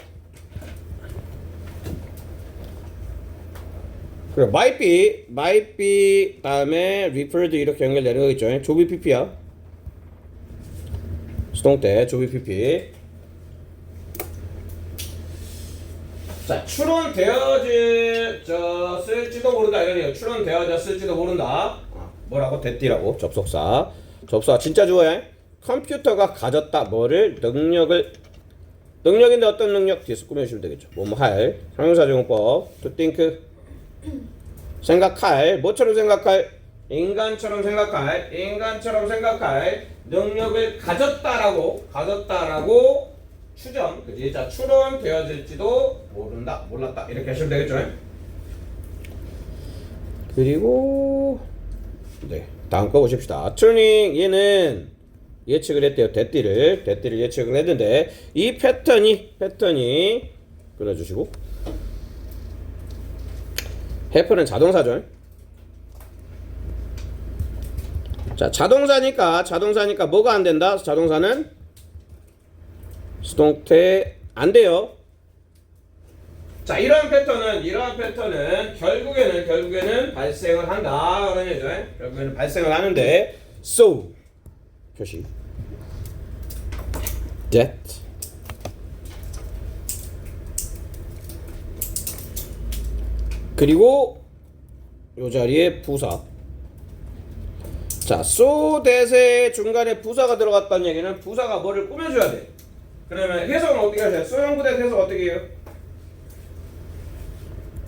그래 might be 다음에 referred 이렇게 연결되는 거겠죠. 조비 PP야. 수동태 조비 PP. 자, 출원되어졌을지도 모른다 이러네요. 출원되어졌을지도 모른다. 뭐라고? 대띠라고. 접속사 진짜 주어야. 컴퓨터가 가졌다 뭐를 능력인데 어떤 능력 뒤에서 꾸며주시면 되겠죠. 뭐뭐 할 형용사정법 to think 생각할 뭐처럼 생각할 인간처럼 생각할 능력을 가졌다라고 추정 그지? 자 출원되어질지도 몰랐다 이렇게 하시면 되겠죠. 그리고 네 다음 거 보십시다. 튜닝 얘는 예측을 했대요. 대띠를 예측을 했는데 이 패턴이 끊어주시고 해프는 자동사죠. 자 자동사니까 뭐가 안 된다? 자동사는 수동태 안 돼요. 자 이러한 패턴은 결국에는 발생을 한다 그런 얘기죠. 결국에는 발생을 하는데 so 표시 that 그리고 요 자리에 부사. 자 so that의 중간에 부사가 들어갔다는 얘기는 부사가 뭐를 꾸며줘야 돼. 그러면 해석은 어떻게 하세요? so 형부 that 해석 어떻게 해요?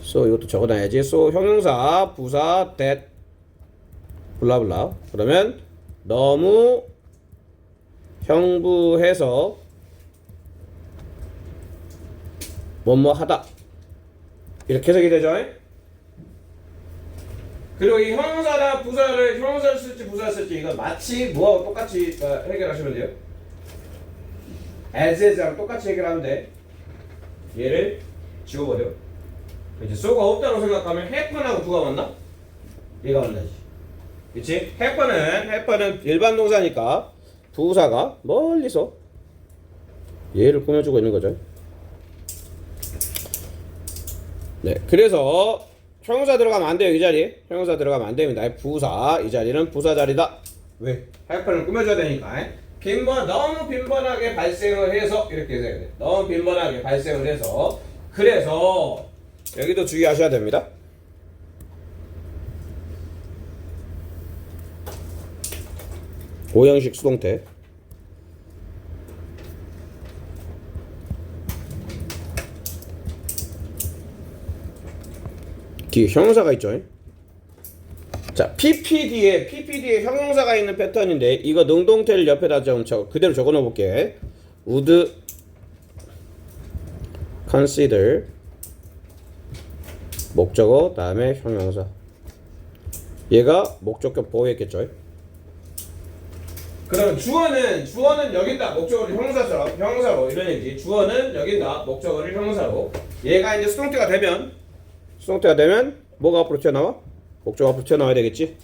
so 이것도 적어놔야지. so 형용사 부사 that 블라블라. 그러면 너무 형부해서 뭐뭐 하다 이렇게 해석이 되죠. 그리고 이 형용사나 부사를 형용사를 쓸지 부사를 쓸지 이건 마치 뭐하고 똑같이 해결하시면 돼요. as랑 똑같이 해결하면 돼. 얘를 지워버려. 이제 so가 없다고 생각하면 haven하고 누가 만나? 얘가 만나지. 그치? 해퍼는 일반 동사니까 부사가 멀리서 얘를 꾸며주고 있는 거죠. 네, 그래서 형용사 들어가면 안 돼요. 이 자리에 형용사 들어가면 안 됩니다. 부사, 이 자리는 부사 자리다. 왜? 하이픈을 꾸며줘야 되니까. 너무 빈번하게 발생을 해서 이렇게 해야 돼. 너무 빈번하게 발생을 해서. 그래서 여기도 주의하셔야 됩니다. 오형식 수동태. 뒤에 형용사가 있죠. 자, PPD에 형용사가 있는 패턴인데 이거 능동태를 옆에다 좀 그대로 적어 놓어 볼게. would consider 목적어 다음에 형용사. 얘가 목적격 보호했겠죠. 그러면 주어는 여기다 목적어를 형용사로 이런 얘기지. 주어는 여기다 목적어를 형용사로. 얘가 이제 수동태가 되면 뭐가 앞으로 튀어나와? 목적 앞으로 튀어나와야 되겠지.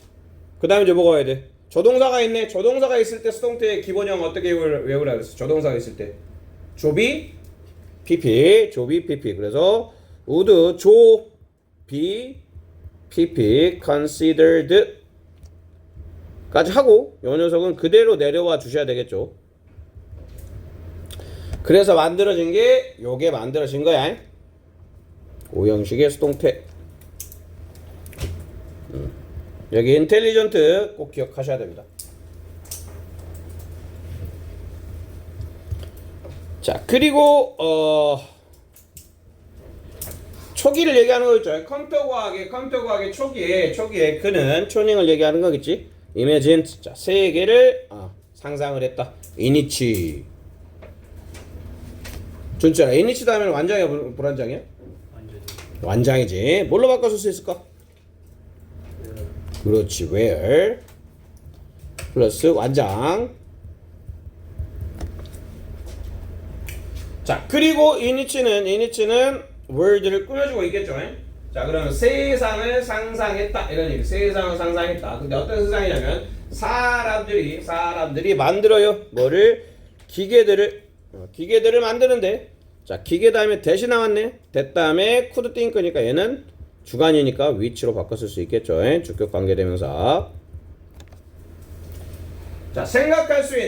그 다음에 이제 뭐가 와야 돼? 조동사가 있네. 조동사가 있을 때 수동태의 기본형 어떻게 외우라 그랬어? 조동사가 있을 때 조비 PP. 그래서 would be PP considered 까지 하고 요 녀석은 그대로 내려와 주셔야 되겠죠. 그래서 만들어진 게 요게 만들어진 거야. 오형식의 수동태. 여기 인텔리전트 꼭 기억하셔야 됩니다. 자, 그리고 초기를 얘기하는 거 있죠. 컴퓨터 과학의 초기에 그는 초닝을 얘기하는 거겠지. 이미진 자, 세계를 상상을 했다. 이니치. 준철아, 이니치 다음에는 완장이야 불완장이야? 완장이지. 뭘로 바꿔 쓸 수 있을까? 그렇지. where 플러스 완장. 자, 그리고 이니치는 word를 꾸며주고 있겠죠. 자, 그러면 세상을 상상했다 이런 얘기. 세상을 상상했다. 근데 어떤 세상이냐면 사람들이 만들어요. 뭐를? 기계들을 만드는데, 자, 기계 다음에 대시 나왔네. 대 다음에 could think니까 얘는 주관이니까 위치로 바꿨을 수 있겠죠. 주격 관계대명사. 자, 생각할 수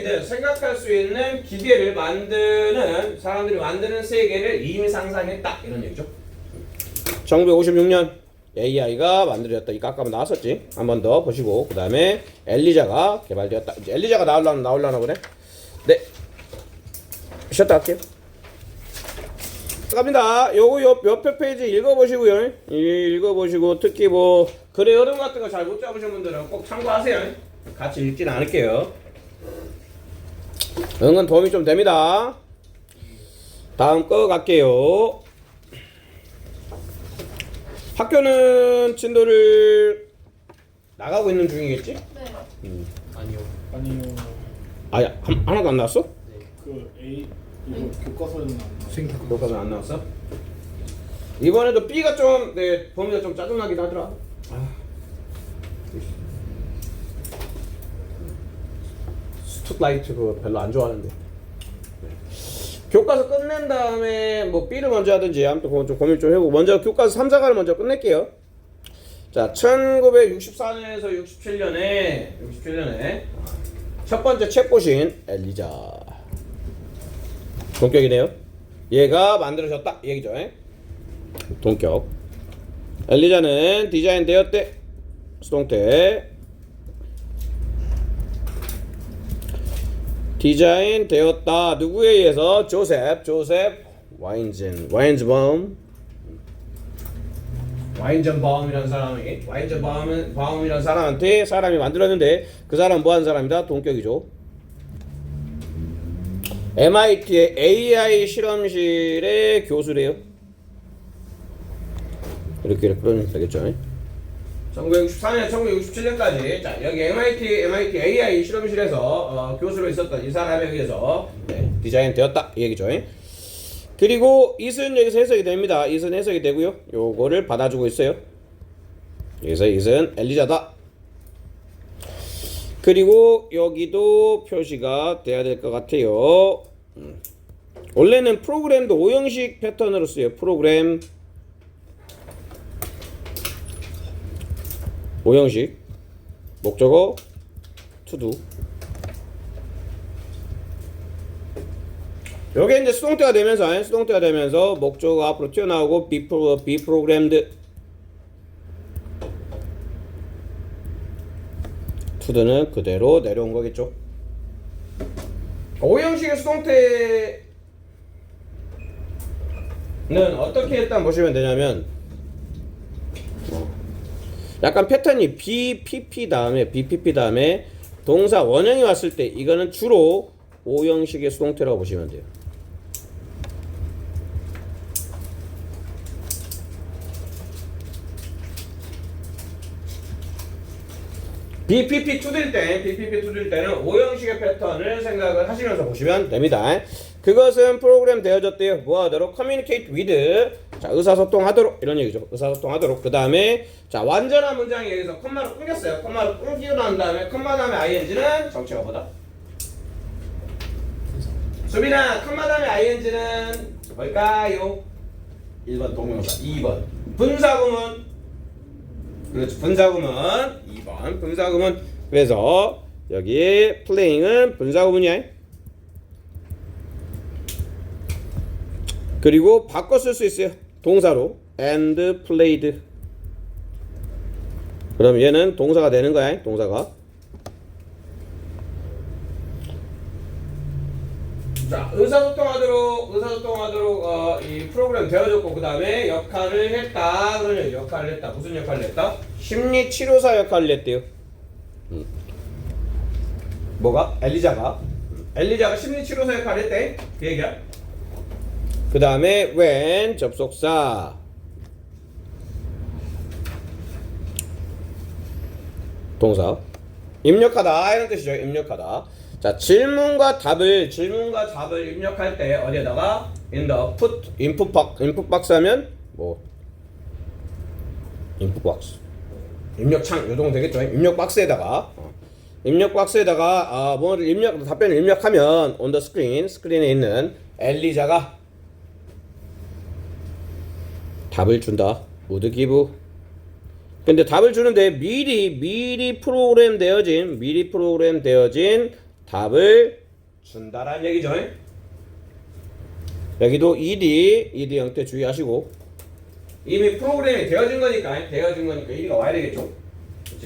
있는 기계를 만드는 사람들이 만드는 세계를 이미 상상했다 이런 얘기죠. 1956년 AI가 만들어졌다. 이 깎아면 나왔었지. 한 번 더 보시고 그 다음에 엘리자가 개발되었다. 이제 엘리자가 나오려나 보네. 네, 쉬었다 할게요. 갑니다. 요거 옆에 페이지 읽어보시고요. 읽어보시고 특히 뭐 글의 흐름 같은 거 잘 못 잡으신 분들은 꼭 참고하세요. 같이 읽진 않을게요. 은근 도움이 좀 됩니다. 다음 거 갈게요. 학교는 진도를 나가고 있는 중이겠지? 네. 아니요. 아야, 하나도 안 나왔어? 그 A 이거 교과서에는 안 나와. 교과서 안 나왔어? 이번에도 B가 좀 범위가 좀 짜증나긴 하더라. 스투라이트 그거 별로 안 좋아하는데. 교과서 끝낸 다음에 뭐 B를 먼저 하든지 아무튼 그건 좀 고민 좀 해보고 먼저 교과서 3자가를 먼저 끝낼게요. 자, 1964년에서 67년에 첫 번째 책 보신 엘리자 동격이네요. 얘가 만들어졌다 이 얘기죠. 동격. 엘리자는 디자인 되었대. 수동태. 디자인 되었다. 누구에 의해서? 조셉 와인전바움이라는 사람한테 사람이 만들었는데 그 사람은 뭐하는 사람이다? 동격이죠. MIT의 AI 실험실의 교수래요. 이렇게 풀어주면 되겠죠. 1964년, 1967년까지 자, 여기 MIT AI 실험실에서 교수로 있었던 이 사람에 의해서 디자인 되었다 이 얘기죠. 그리고 이은 여기서 해석이 됩니다. 이은 해석이 되고요. 요거를 받아주고 있어요. 여기서 이은 엘리자다. 그리고 여기도 표시가 돼야 될 것 같아요. 원래는 프로그램도 오형식 패턴으로 쓰여요. 프로그램 오형식 목적어 to do. 요게 이제 수동태가 되면서 목적어 앞으로 튀어나오고 be programmed to는 그대로 내려온 거겠죠. 오형식의 수동태는 어떻게 일단 보시면 되냐면 약간 패턴이 BPP 다음에 동사 원형이 왔을 때 이거는 주로 오형식의 수동태라고 보시면 돼요. BPP 투딜 때는 오형식의 패턴을 생각을 하시면서 보시면 됩니다. 그것은 프로그램 되어졌대요. 뭐하도록? communicate with. 자, 의사소통하도록 이런 얘기죠. 의사소통하도록. 그 다음에 자 완전한 문장이 여기서 컴마로 끊겼어요. 컴마로 끊기고 난 다음에 컴마 다음에 ing는 정체가 뭐다? 수빈아, 컴마 다음에 ing는 뭘까요? 1번 동명사, 2번 분사구문. 그렇죠. 분사구문 2번 분사구문. 그래서 여기 playing은 분사구문이야. 그리고 바꿔 쓸 수 있어요. 동사로 and played. 그럼 얘는 동사가 되는 거야. 동사가. 자, 의사소통하도록 이 프로그램 되어졌고 그 다음에 역할을 했다. 그러면 역할을 했다. 무슨 역할을 했다? 심리치료사 역할을 했대요. 뭐가? 엘리자가 심리치료사 역할을 했대. 그 얘기야. 그 다음에 when 접속사 동사 입력하다 이런 뜻이죠. 입력하다. 자, 질문과 답을 입력할 때 어디에다가 in the input box 하면 뭐 input box 입력창 요 정도 되겠죠. 입력 박스에다가 뭐를 답변을 입력하면 on the 스크린에 있는 엘리자가 답을 준다. would give. 근데 답을 주는데 미리 프로그램 되어진 답을 준다라는 얘기죠. 여기도 ed 형태 주의하시고 이미 프로그램이 되어진 거니까 ed가 와야 되겠죠.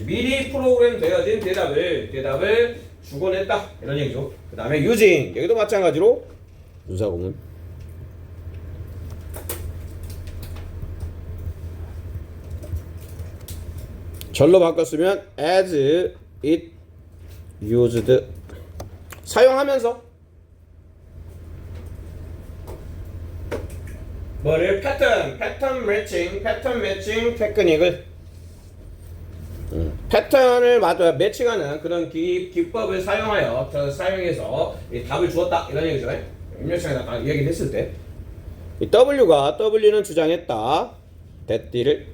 미리 프로그램 되어진 대답을 주곤 했다 이런 얘기죠. 그 다음에 using 여기도 마찬가지로 분사구문. 절로 바꿨으면 as it used 사용하면서 뭐를 패턴 매칭 테크닉을 패턴을 매칭하는 그런 기법을 사용해서 이 답을 주었다 이런 얘기죠. 입력창에다 딱 얘기를 했을 때 이 W는 주장했다. that를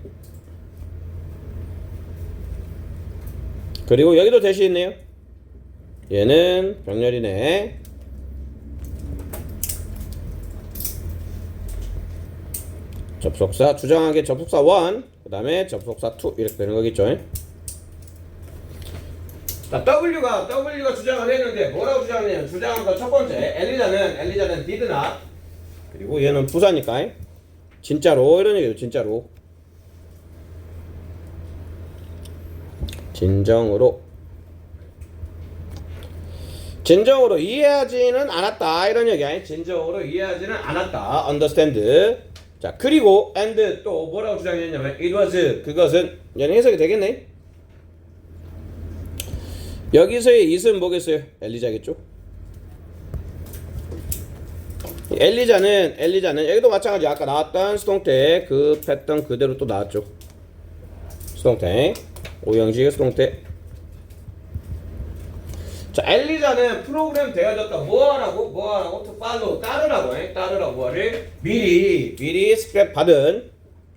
그리고 여기도 대시 있네요. 얘는 병렬이네. 접속사 주장하게 접속사 1 그 다음에 접속사 2 이렇게 되는 거겠죠. 자, W가 주장을 했는데 뭐라고 주장했냐면 주장한 거 첫 번째 엘리자는 did not 그리고 얘는 부사니까 진짜로 이런 얘기죠. 진정으로 이해하지는 않았다 이런 얘기야. 진정으로 이해하지는 않았다. understand. 자, 그리고 and 또 뭐라고 주장했냐면 it was 그것은 얘는 해석이 되겠네. 여기서의 it은 뭐겠어요? 엘리자겠죠. 엘리자는 여기도 마찬가지 아까 나왔던 수동태 그 패턴 그대로 또 나왔죠. 수동태 오형식의 수동태. 자, 엘리자는 프로그램 되어졌다. 뭐하라고? to follow 따르라고 뭐를 미리 스크랩 받은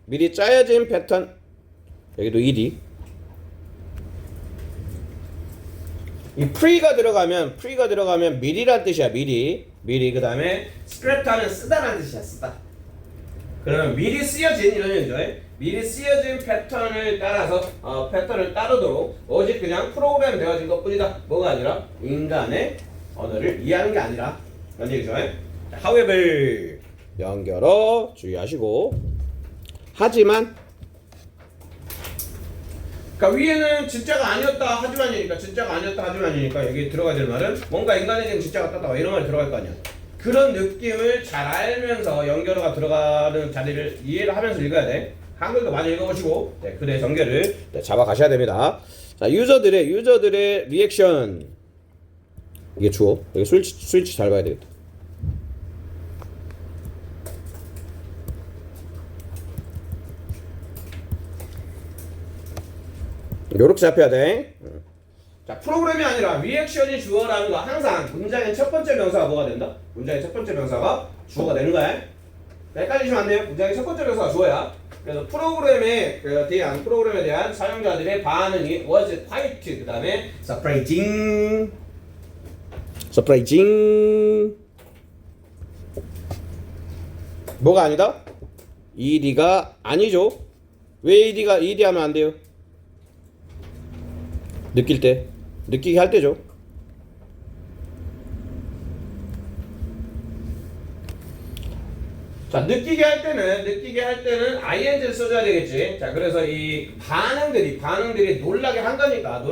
미리 짜여진 패턴. 여기도 ed. 이 pre가 들어가면 미리란 뜻이야. 미리 그 다음에 스크랩 하면 쓰다라는 뜻이야. 쓰다. 그러면 미리 쓰여진 이런 얘기죠. 미리 쓰여진 패턴을 따라서 패턴을 따르도록 오직 그냥 프로그램 되어진 것뿐이다. 뭐가 아니라 인간의 언어를 이해하는 게 아니라 그런 얘기죠. however 연결어 주의하시고 하지만 그러니까 위에는 진짜가 아니었다 하지만이니까 진짜가 아니었다 하지만이니까 여기 들어가야 될 말은 뭔가 인간에게는 진짜 같다 이런 말이 들어갈 거 아니야. 그런 느낌을 잘 알면서 연결어가 들어가는 자리를 이해를 하면서 읽어야 돼. 한글도 많이 읽어보시고 글의 전개를 잡아가셔야 됩니다. 자, 유저들의 리액션 이게 주어. 여기 스위치 잘 봐야 되겠다. 요렇게 잡혀야 돼. 자, 프로그램이 아니라 리액션이 주어라는 거 항상 문장의 첫 번째 명사가 뭐가 된다? 문장의 첫 번째 명사가 주어가 되는 거야. 헷갈리시면 안 돼요. 문장의 첫 번째 명사가 주어야. 그래서 프로그램에 대한 사용자들의 반응이 was quite 그 다음에 surprising 뭐가 아니다? ed가 아니죠. 왜 ed 하면 안 돼요? 느끼게 할 때죠. 자, 느끼게 할 때는 ing를 써줘야 되겠지. 자, 그래서 이 반응들이 놀라게 한 거니까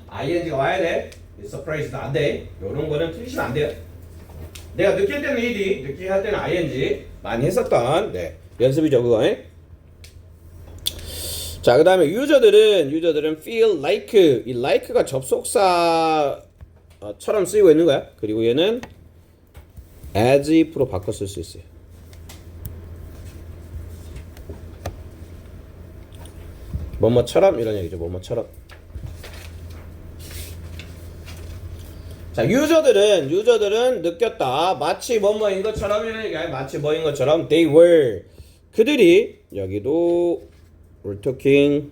ing가 와야 돼. surprise도 안 돼. 요런 거는 틀리시면 안 돼요. 내가 느낄 때는 ed, 느끼게 할 때는 ing 많이 했었던 연습이죠, 그거. 자, 그 다음에 유저들은 feel like 이 like가 접속사처럼 쓰이고 있는 거야. 그리고 얘는 as if로 바꿔 쓸 수 있어요. 뭐뭐처럼 이런 얘기죠. 뭐뭐처럼. 자, 유저들은 느꼈다. 마치 뭐뭐인 것처럼 이런 얘기야. 마치 뭐인 것처럼 they were 그들이 여기도 we're talking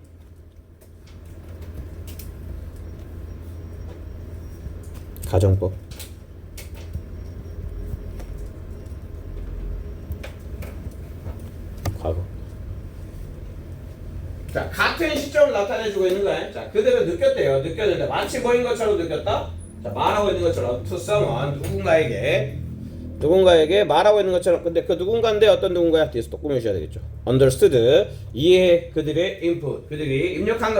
가정법 과거. 자, 같은 시점을 나타내주고 있는 거야. 자, 그대로 느꼈는데 마치 뭐인 것처럼 느꼈다. 자, 말하고 있는 것처럼 to someone 누군가에게 말하고 있는 것처럼. 근데 그 누군가인데 어떤 누군가야? 뒤에서 또 꾸며주셔야 되겠죠. understood 그들의 input 그들이 입력한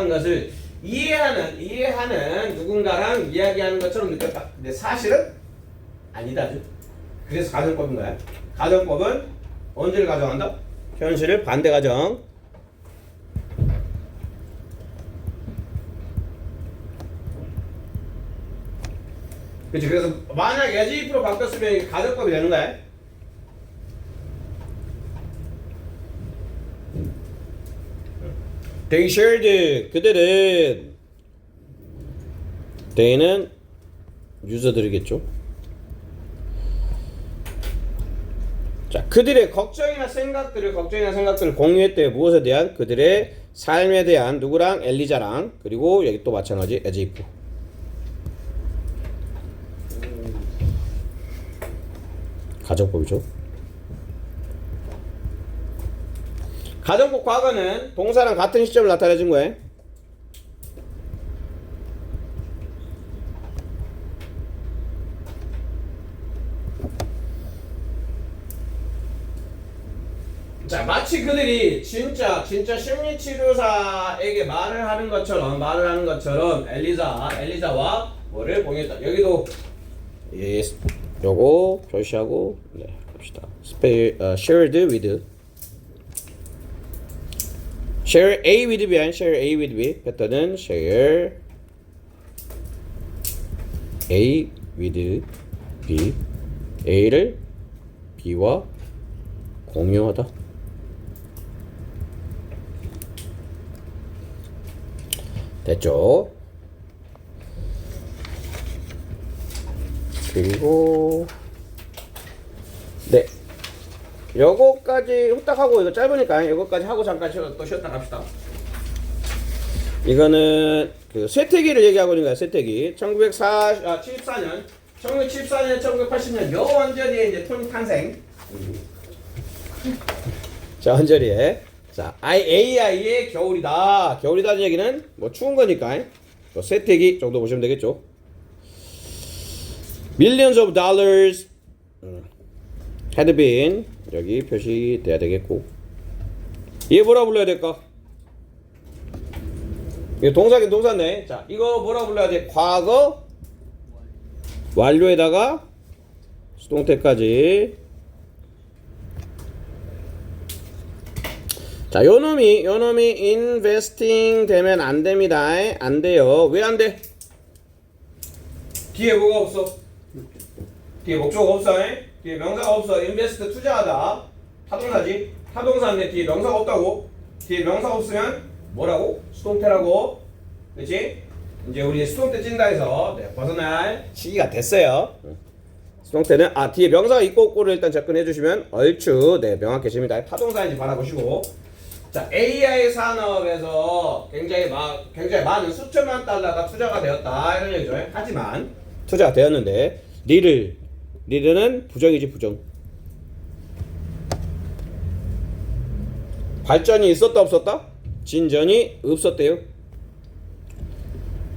것을 이해하는 누군가랑 이야기하는 것처럼 느꼈다. 근데 사실은 아니다. 그래서 가정법인 거야. 가정법은 언제를 가정한다? 현실을 반대 가정. 그렇지. 그래서 만약 as if로 바꿨으면 가정법이 되는 거야. They shared they는 유저들이겠죠. 자, 그들의 걱정이나 생각들을 공유했대요. 무엇에 대한? 그들의 삶에 대한 누구랑? 엘리자랑. 그리고 여기 또 마찬가지 as if. 가정법이죠. 가정법 과거는 동사랑 같은 시점을 나타내준 거예요. 자, 마치 그들이 진짜 심리치료사에게 말을 하는 것처럼 엘리자와 뭐를 공유했다. 여기도 요거 표시하고 갑시다. shared with share A with B 아닌 share A with B. 패턴은 share A with B. A를 B와 공유하다. 됐죠? 그리고 요거까지 후딱 하고, 이거 짧으니까 요거까지 하고 잠깐 또 쉬었다 갑시다. 이거는 그 쇠퇴기를 얘기하고 있는 거야. 쇠퇴기 1974년 1980년 요 원전이 이제 탄생. 자, 언저리에. 자, AI의 겨울이다. 겨울이다는 얘기는 뭐 추운 거니까. 뭐 세태기 정도 보시면 되겠죠. Millions of dollars had been 여기 표시돼야 되겠고. 얘 뭐라 불러야 될까? 이거 동사긴 동사네. 자, 이거 뭐라 불러야 돼? 과거 완료에다가 수동태까지. 자, 요놈이 investing 되면 안 됩니다. 안 돼요. 왜 안 돼? 뒤에 뭐가 없어? 뒤에 목적 없어. 뒤에 명사가 없어. invest 투자하다. 타동사지. 타동사인데 뒤에 명사가 없다고. 뒤에 명사가 없으면 뭐라고? 수동태라고. 그렇지? 이제 우리 수동태 찐다 해서 벗어날 시기가 됐어요. 수동태는 뒤에 명사가 있고 없고를 일단 접근해 주시면 얼추 명확해집니다. 타동사인지 바라보시고. 자, AI 산업에서 굉장히 많은 수천만 달러가 투자가 되었다 이런 얘기죠. 하지만 투자가 되었는데 리드는 부정이지 부정. 발전이 있었다 없었다? 진전이 없었대요.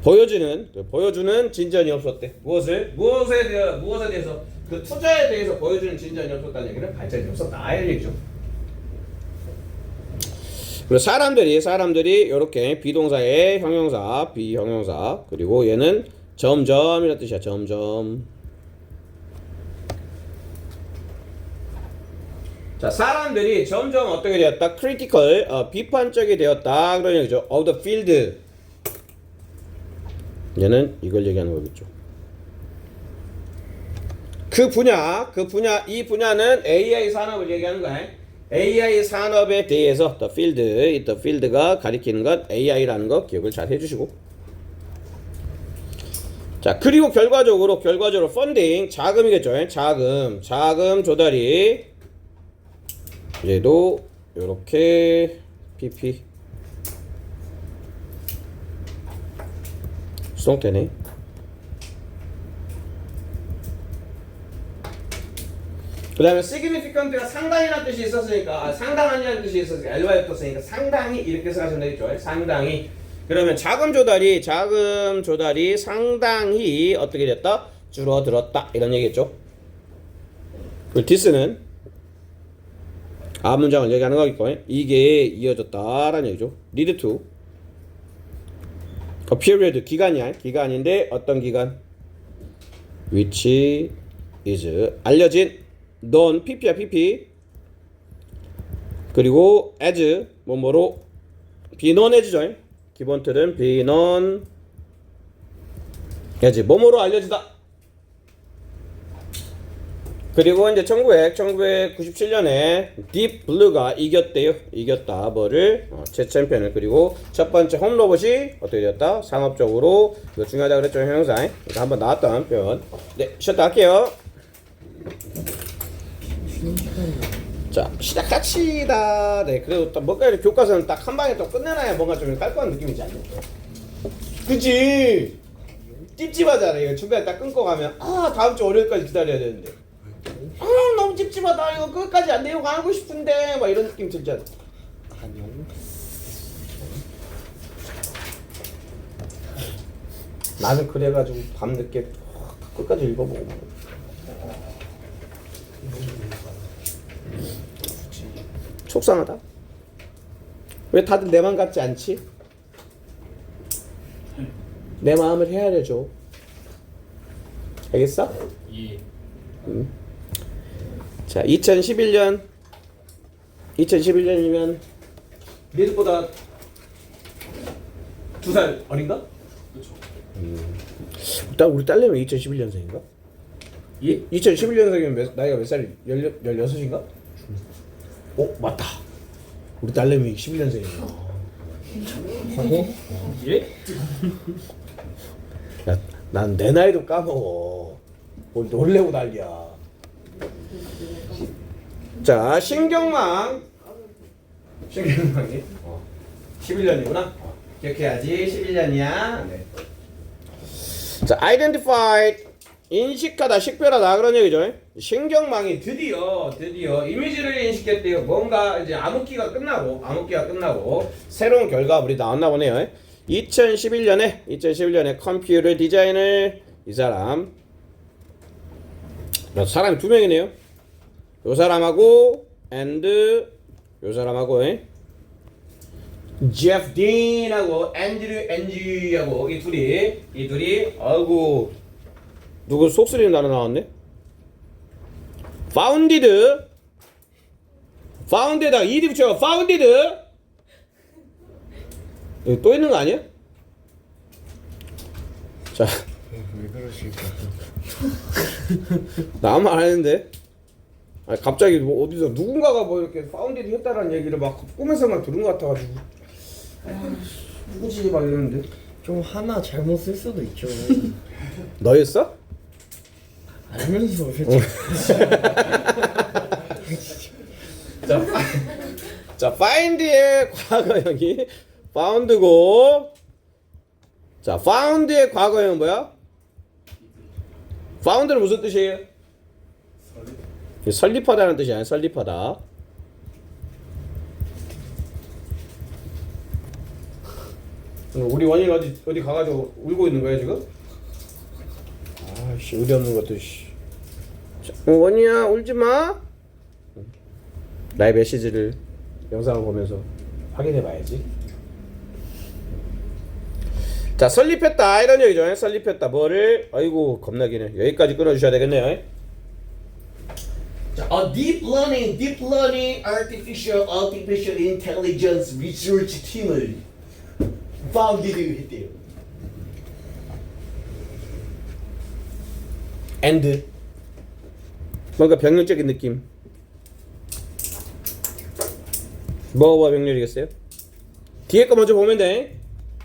보여주는 진전이 없었대. 무엇에 대해서 그 투자에 대해서 보여주는 진전이 없었다는 얘기는 발전이 없었다 이런 얘기죠. 그리고 사람들이 이렇게 비동사의 형용사, 비형용사, 그리고 얘는 점점이라는 뜻이야. 점점. 자, 사람들이 점점 어떻게 되었다? critical, 비판적이 되었다 그런 얘기죠. of the field. 얘는 이걸 얘기하는 거겠죠. 이 분야는 AI 산업을 얘기하는 거야. AI 산업에 대해서 the field가 가리키는 것 AI라는 거 기억을 잘 해주시고. 자, 그리고 결과적으로 펀딩 자금이겠죠. 자금 조달이 얘도 요렇게 PP 수동태네. 그 다음에 significant가 상당히라는 뜻이 있었으니까 상당한이라는 뜻이 있었으니까 LY가 떴으니까 상당히 이렇게 생각하시면 되겠죠. 상당히. 그러면 자금 조달이 상당히 어떻게 됐다? 줄어들었다 이런 얘기겠죠. 그리고 this는 문장을 얘기하는 거겠고 이게 이어졌다라는 얘기죠. lead to period 기간인데 어떤 기간? which is 알려진 known pp야 pp 그리고 as 뭐뭐로 be known as죠. 기본 틀은 be known as 뭐뭐로 알려지다. 그리고 이제 1997년에 딥 블루가 이겼다 뭐를 제 챔피언을. 그리고 첫 번째 홈 로봇이 어떻게 되었다? 상업적으로 이거 중요하다 그랬죠. 형용사 이거 한번 나왔던 표현. 네, 쉬었다 할게요. 자, 시작합시다. 네, 그래도 또 뭔가 이렇게 교과서는 딱 한 방에 또 끝내놔야 뭔가 좀 깔끔한 느낌이지 않나? 그치? 찝찝하잖아. 이거 중간에 딱 끊고 가면 다음 주 월요일까지 기다려야 되는데. 너무 찝찝하다. 이거 끝까지 안 내용 알고 싶은데 막 이런 느낌 들잖아. 나는 그래가지고 밤늦게 끝까지 읽어보고 속상하다. 왜 다들 내 맘 같지 않지? 내 마음을 헤아려줘. 알겠어? 예. 자, 2011년이면 니들보다 2살 어린가? 그렇죠. 우리 딸내미 2011년생인가? 예? 2011년생이면 나이가 몇 살이? 16인가? 맞다. 우리 딸내미 11년생이야. 예? 야, 난 내 나이도 까먹어. 뭘 놀래고 난리야. 자, 신경망이 11년이구나. 기억해야지. 11년이야. 네. 자, identified 인식하다, 식별하다 그런 얘기죠. 신경망이 드디어 이미지를 인식했대요. 뭔가 이제 암흑기가 끝나고 새로운 결과물이 나왔나 보네요. 2011년에 컴퓨터 디자인을 이 사람이 두 명이네요. 요 사람하고 요 사람하고 제프 딘하고 앤드류 NG하고 이 둘이 아이고 누구 속쓰리는 단어 나왔네. 파운드에다가 ED 붙여 파운디드. 여기 또 있는 거 아니야? 자, 왜 그러실까? 나 아무 말 안 했는데. 아니, 갑자기 뭐 어디서 누군가가 뭐 이렇게 파운디드 했다라는 얘기를 막 꿈에서만 들은 것 같아가지고. 누구지 막 이러는데. 좀 하나 잘못 쓸 수도 있죠. 너였어? 알면서 솔직히. 자, find의 과거형이 found고, 자, found의 과거형은 뭐야? found는 무슨 뜻이에요? 설립하다는 뜻이 아니야. 설립하다. 우리 원인 어디 가가지고 울고 있는 거야 지금? 아씨 의리 없는 것도 씨. 원이야 울지 마. 나의 메시지를 영상을 보면서 확인해 봐야지. 자, 설립했다 이런 얘기죠. 설립했다 뭐를 아이고 겁나기네. 여기까지 끊어주셔야 되겠네요. 자, deep learning artificial intelligence research 팀을 founded 했대요. and 뭔가 병렬적인 느낌. 뭐가 병렬이겠어요? 뒤에 거 먼저 보면 돼.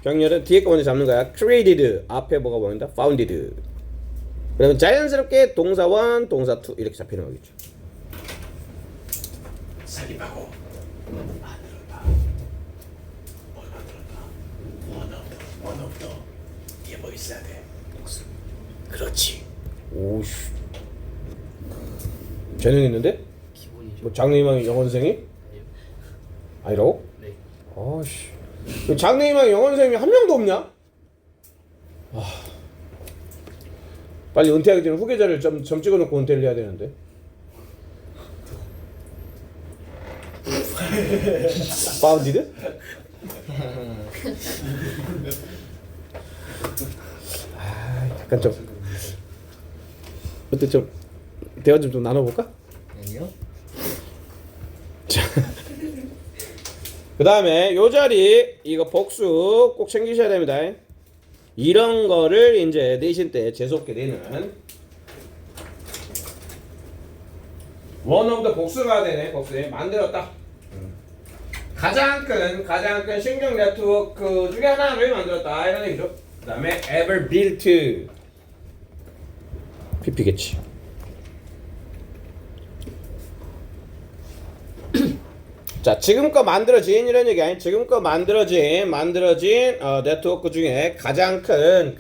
병렬은 뒤에 거 먼저 잡는 거야. created 앞에 뭐가 보인다? founded. 그러면 자연스럽게 동사 1, 동사 2 이렇게 잡히는 거겠죠. 설립하고 만들었다. 뭘 만들었다? 원업도 뒤에 뭐 있어야 돼? 목숨. 그렇지. 오씨. 재능 있는데? 기본이죠. 뭐 장래희망 영원생이? 아니라고? 네. 아씨. 장래희망 영원생이 한 명도 없냐? 빨리 은퇴하기 전에 후계자를 좀 찍어놓고 은퇴를 해야 되는데. 파운디드? 약간 좀 어때 좀 대화 좀 나눠볼까? 아니요. 그 다음에 요 자리 이거 복수 꼭 챙기셔야 됩니다. 이런 거를 이제 내신 때 재수없게 내는 원어부터 복수가 되네. 복수에 만들었다. 가장 큰 신경 네트워크 중에 하나를 만들었다 이런 얘기죠. 그 다음에 ever built PP겠지. 자, 지금껏 만들어진 이런 얘기 아니 지금껏 만들어진 네트워크 중에 가장 큰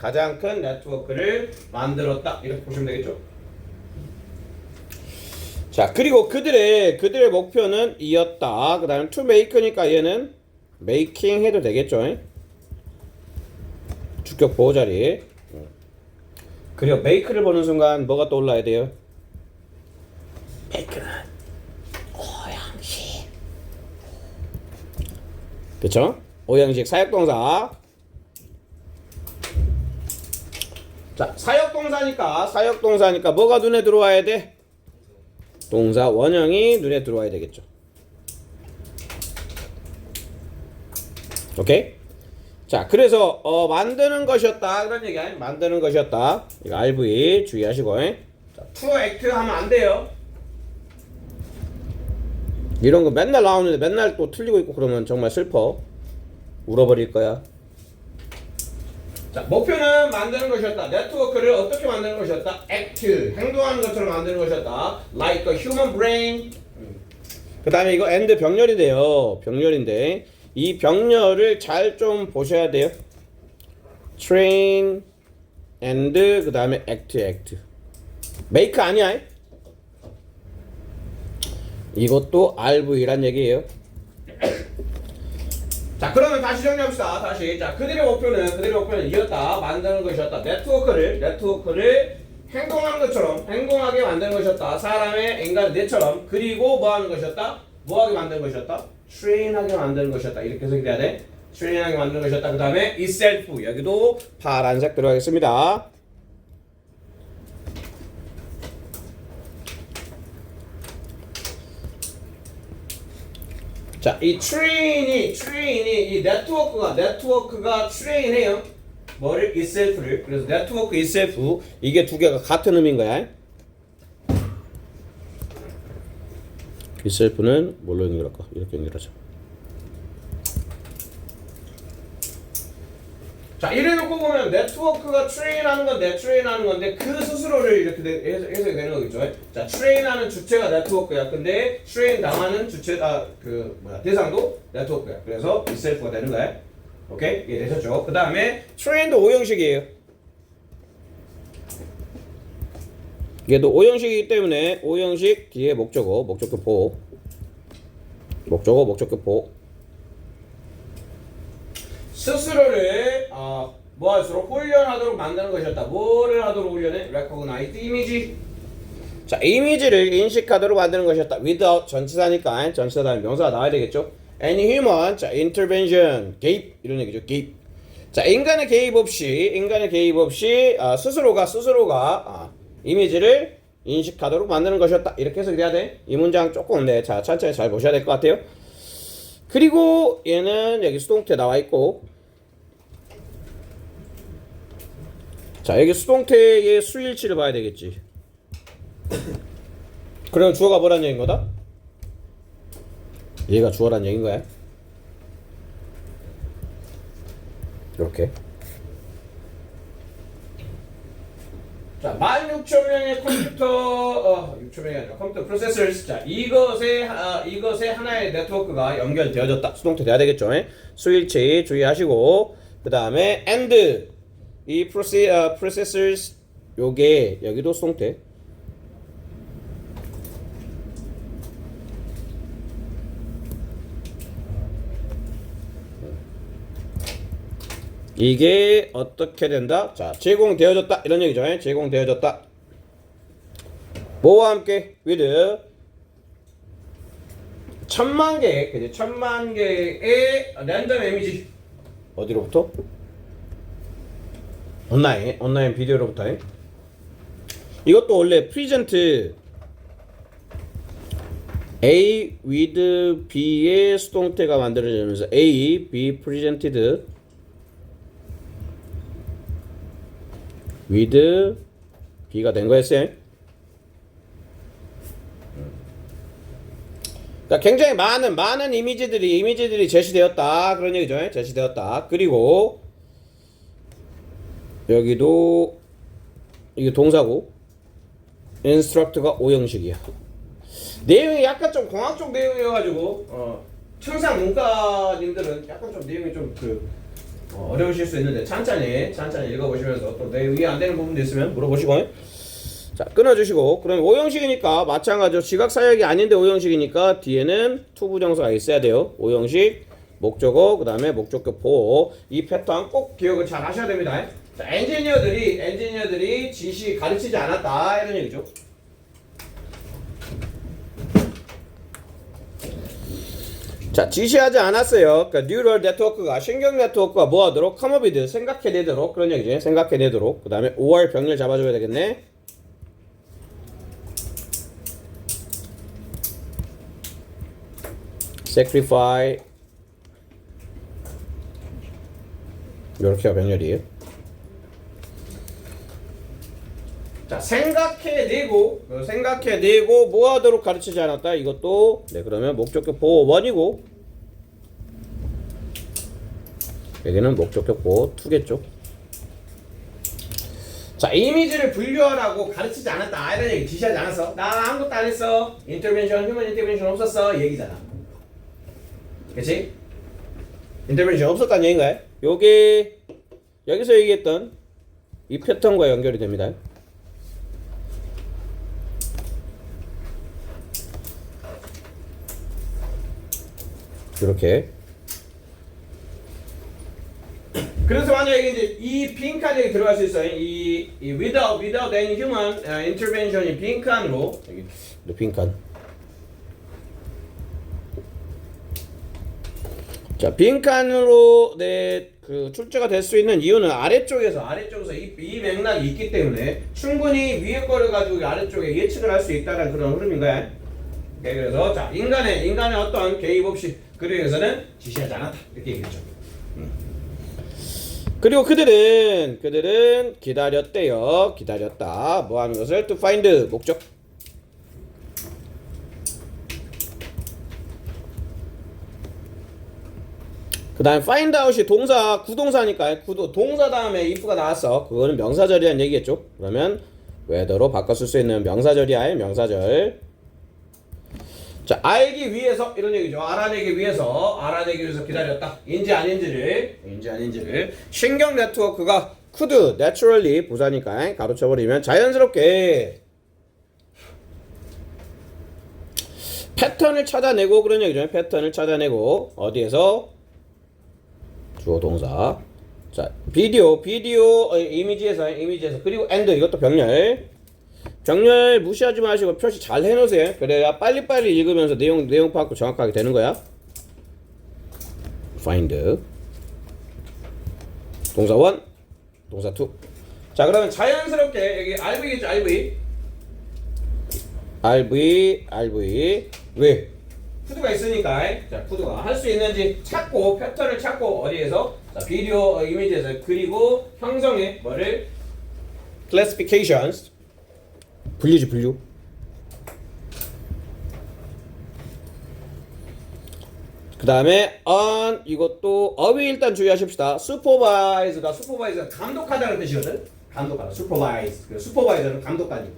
네트워크를 만들었다 이렇게 보시면 되겠죠. 자, 그리고 그들의 목표는 이었다. 그 다음에 to make니까 얘는 making 해도 되겠죠. 주격 보호 자리. 그리고 make를 보는 순간 뭐가 떠올라야 돼요? make는 오형식. 그쵸? 오형식 사역동사. 자, 사역동사니까 뭐가 눈에 들어와야 돼? 동사 원형이 눈에 들어와야 되겠죠. 오케이? 자, 그래서 만드는 것이었다 그런 얘기 아니에요. 만드는 것이었다. 이거 RV 주의하시고. 자, to act 하면 안 돼요. 이런 거 맨날 나오는데 맨날 또 틀리고 있고 그러면 정말 슬퍼. 울어버릴 거야. 자, 목표는 만드는 것이었다. 네트워크를 어떻게 만드는 것이었다. act, 행동하는 것처럼 만드는 것이었다. like a human brain. 그 다음에 이거 and 병렬인데요. 병렬인데 이 병렬을 잘 좀 보셔야 돼요. train and 그 다음에 act. make 아니야. 이것도 RV란 얘기예요. 자, 그러면 다시 정리합시다. 다시. 자, 그들의 목표는 이었다. 만드는 것이었다. 네트워크를 행동하게 만드는 것이었다. 사람의 인간의 뇌처럼. 그리고 뭐 하는 것이었다? 뭐하게 만드는 것이었다? 트레인하게 만드는 것이었다. 이렇게 해석해야 돼. 트레인하게 만드는 것이었다. 그 다음에 itself. 여기도 파란색 들어가겠습니다. 자, 이 트레인이 이 네트워크가 트레인해요. 뭐를? itself를. 그래서 네트워크 itself 이게 두 개가 같은 의미인 거야. itself는 뭘로 연결할까? 이렇게 연결하자. 자, 이래놓고 보면 네트워크가 트레인하는 건데 그 스스로를 이렇게 해석이 되는 거겠죠. 자, 트레인하는 주체가 네트워크야. 근데 트레인 당하는 주체가 대상도 네트워크야. 그래서 itself가 되는 거야. 오케이? 이해되셨죠? 그 다음에 트레인도 O형식이에요. 얘도 O형식이기 때문에 O형식 뒤에 목적어 스스로를 뭐 할수록 훈련하도록 만드는 것이었다. 뭐를 하도록 훈련해? recognize 이미지. 자, 이미지를 인식하도록 만드는 것이었다. without 전치사니까 전치사 다음에 명사가 나와야 되겠죠. any human, 자, intervention, 개입 이런 얘기죠. 개입. 자, 인간의 개입 없이 스스로가 이미지를 인식하도록 만드는 것이었다. 이렇게 해석이 돼야 돼. 이 문장 조금 자, 천천히 잘 보셔야 될 것 같아요. 그리고 얘는 여기 수동태 나와 있고, 자, 여기 수동태의 수일치를 봐야 되겠지. 그럼 주어가 뭐란 얘기인 거다? 얘가 주어란 얘기인 거야. 이렇게. 자, 16,000명의 컴퓨터, 6,000명이 아니라 컴퓨터 프로세서스. 자, 이것에 하나의 네트워크가 연결되어졌다. 수동태 돼야 되겠죠. 수일치 주의하시고, 그 다음에 and 이 processors 요게 여기도 수동태. 이게 어떻게 된다? 자, 제공되어졌다 이런 얘기죠. 제공되어졌다. 뭐와 함께? with 1000만 개의 랜덤 이미지. 어디로부터? 온라인 비디오로부터. 이것도 원래 present A with B의 수동태가 만들어지면서 A, B presented with B가 된 거였어요. 그러니까 굉장히 많은 이미지들이 제시되었다 그런 얘기죠. 제시되었다. 그리고 여기도 이게 동사고 instruct가 O형식이야. 내용이 약간 좀 공학적 내용이어가지고 청산 문과님들은 약간 좀 내용이 좀 어려우실 수 있는데 천천히 읽어보시면서 또 내용이 안 되는 부분도 있으면 물어보시고. 자, 끊어주시고. 그럼 O형식이니까 마찬가지로 지각사역이 아닌데 O형식이니까 뒤에는 투부정사가 있어야 돼요. O형식 목적어 그 다음에 목적격 보호. 이 패턴 꼭 기억을 잘 하셔야 됩니다. 자, 엔지니어들이 지시 가르치지 않았다 이런 얘기죠. 자, 지시하지 않았어요. 그러니까 뉴럴 네트워크가 신경 네트워크가 뭐하도록 컴업이드 생각해내도록 그런 얘기죠. 생각해내도록. 그 다음에 5월 병렬 잡아줘야 되겠네. sacrifice 이렇게가 병렬이에요. 자, 생각해내고 뭐하도록 가르치지 않았다. 이것도 그러면 목적격 보호 1이고 여기는 목적격 보호 2겠죠. 자, 이미지를 분류하라고 가르치지 않았다 이런 얘기. 지시하지 않았어. 나 아무것도 안 했어. 휴먼 인터벤션 없었어 이 얘기잖아. 그치? 인터벤션 없었다는 얘기인가요? 요게 여기서 얘기했던 이 패턴과 연결이 됩니다. 이렇게. 그래서 만약에 이제 이 빈칸에 들어갈 수 있어요. 이 without any human intervention이 빈칸으로 여기 빈칸. 자, 빈칸으로 그 출제가 될 수 있는 이유는 아래쪽에서 이 맥락이 있기 때문에 충분히 위에 거를 가지고 아래쪽에 예측을 할 수 있다는 그런 흐름인 거야. 오케이, 그래서 자 인간의 어떤 개입 없이 그러기 위해서는 지시하지 않았다 이렇게 얘기했죠. 그리고 그들은 기다렸다. 뭐 하는 것을 to find 목적. 그 다음에 find out이 동사, 구동사니까 동사 다음에 if가 나왔어. 그거는 명사절이라는 얘기겠죠. 그러면 whether로 바꿔 쓸 수 있는 명사절이야. 명사절. 자, 알기 위해서 이런 얘기죠. 알아내기 위해서 기다렸다. 인지 아닌지를 신경 네트워크가 could naturally 부사니까 가로쳐버리면 자연스럽게 패턴을 찾아내고 그런 얘기죠. 패턴을 찾아내고 어디에서 주어 동사. 자, 비디오 이미지에서 그리고 and 이것도 병렬 무시하지 마시고 표시 잘 해놓으세요. 그래야 빨리빨리 읽으면서 내용 파악도 정확하게 되는 거야. find 동사 1 동사 2. 자, 그러면 자연스럽게 여기 RV겠죠. RV 왜? 푸드가 있으니까. 자, 푸드가 할 수 있는지 찾고 패턴을 찾고 어디에서? 자, 비디오 이미지에서 그리고 형성의 뭐를 classifications 분류. 그 다음에 on 이것도 업이 일단 주의하십시다. supervise가 감독하다는 뜻이거든. 감독하다. supervise는 감독하니.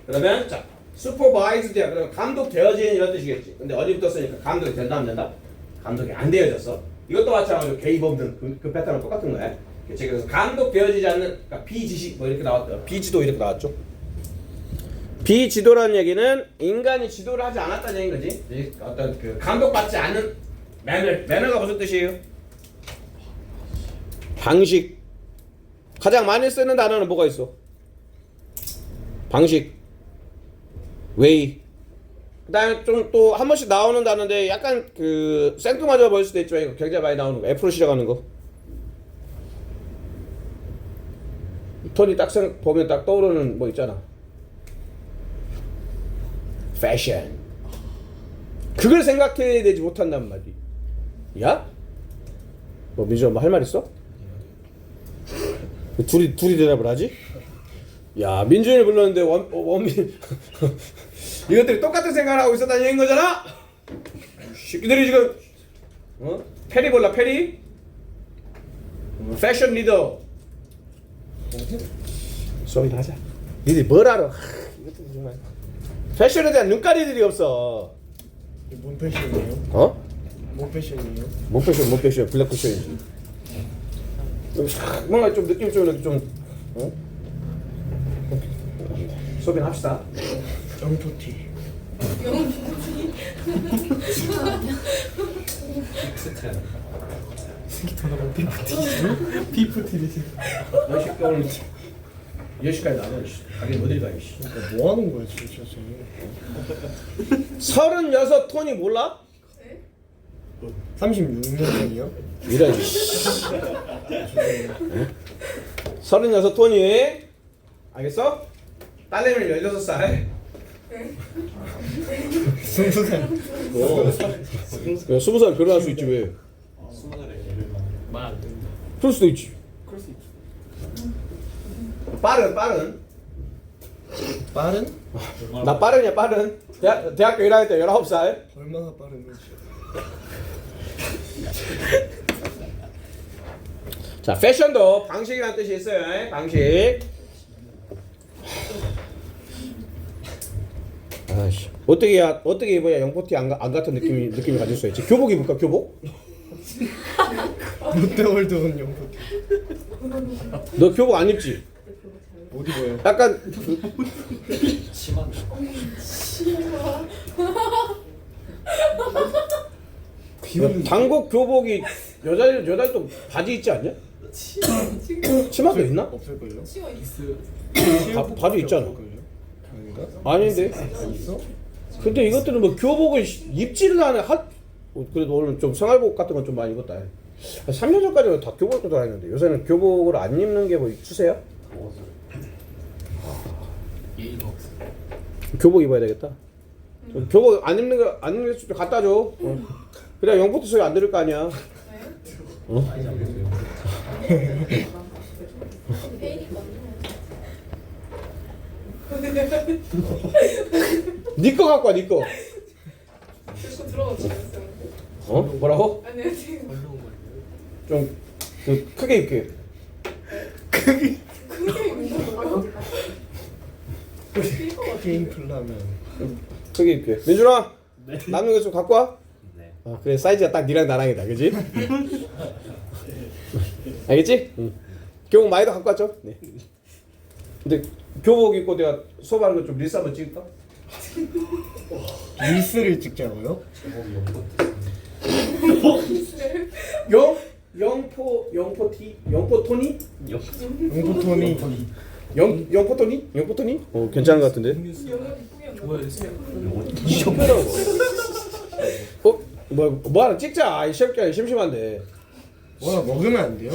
그러면 자 supervised야 그러면 감독되어진 이런 뜻이겠지. 근데 어디부터 쓰니까 감독이 된다 안 된다? 감독이 안 되어졌어. 이것도 마찬가지로 개입 없는 그 패턴은 똑같은 거야. 그래서 감독되어지지 않는 그러니까 비지시 뭐 이렇게 나왔죠. 비지도 이렇게 나왔죠. 비지도라는 얘기는 인간이 지도를 하지 않았다는 얘기인 거지. 어떤 그 감독받지 않는 매너가 무슨 뜻이에요? 방식. 가장 많이 쓰는 단어는 뭐가 있어? 방식, 웨이. 그다음에 좀 또 한 번씩 나오는 단어인데 약간 그 생뚱맞아 보일 수도 있지만 이거 굉장히 많이 나오는 거. F로 시작하는 거. 톤이 딱 보면 딱 떠오르는 뭐 있잖아. 패션. 그걸 생각해야 되지 못한단 말이. 야? 뭐 민준아 뭐 할 말 있어? 둘이 대답을 하지? 야, 민준이 불렀는데 원민 이것들이 똑같은 생각을 하고 있었다는 얘기인 거잖아? 새끼들이 지금 페리 몰라 페리? 패션 리더. 소리 하자. 니들 뭘 알아? 이것도 정말 패션에 대한 눈가리들이 없어. 뭔 패션이에요? 어? 뭔 패션이에요? 뭔 패션 블랙 패션이지. 뭔가 좀 느낌 좀 어? 소변 합시다. 영토티. 스키터나가 피프티지. 몇 시까지 오늘 10시까지 나와. 가게 어딜 가 이씨. 그러니까 뭐 하는 거야 진짜 쟤. 36톤이 몰라? 36년생이요? 이래야지. 36톤이 알겠어? 딸내미는 16살. 20살. 20살 결혼할 수 있지 왜? 20살에 말안 된다. 그럴 수도 있지. 그럴 수 있지. 빠른. 빠른? 나 빠른이야 빠른. 대학교 1학년 때 19살. 얼마나 빠른 거지? 자, 패션도 방식이라는 뜻이 있어요. 방식. 아씨, 어떻게 입어야 영포티 안 같은 느낌이 가질 수 있지? 교복 입을까? 교복? 롯데월드 온 영토티. 너 교복 안 입지? 못 입어요. 약간 심한. 당국 교복이 여자도 바지 있지 않냐? 치마도 있나? 없을걸요? 치워 있어. 바지 있잖아. 아닌가? 아닌데. 있어? 근데 이것들은 뭐 교복을 입지를 않아. 그래도 오늘 좀 생활복 같은 건 좀 많이 입었다. 한 3년 전까지는 다 교복 입고 다녔는데 요새는 교복을 안 입는 게 뭐 추세야? 예의가 없어. 교복 입어야 되겠다. 교복 안 입는 거 좀 갖다 줘. 그래야 영포트 소리 안 들을 거 아니야. 네 거 갖고 와, 네 거. 자꾸 들어가지고. 어? 뭐라고? 아니 아니. 좀 크게 입게. 그게 있는 거야? 게임 풀라면 크게 입게. 민준아, 남는 거 좀 갖고 와. 아, 그래 사이즈가 딱 니랑 나랑이다, 그지? 알겠지? 응. 교복 많이도 갖고 왔죠? 네. 근데 교복 입고 내가 수업하는 거 좀 릴스 한번 찍을까? 릴스를 찍자고요? 영포 토니? 용포톤이 영포 토니? 괜찮은 것 같은데. 뭐 하나 찍자. 이 새끼야 심심한데. 뭐 먹으면 안 돼요?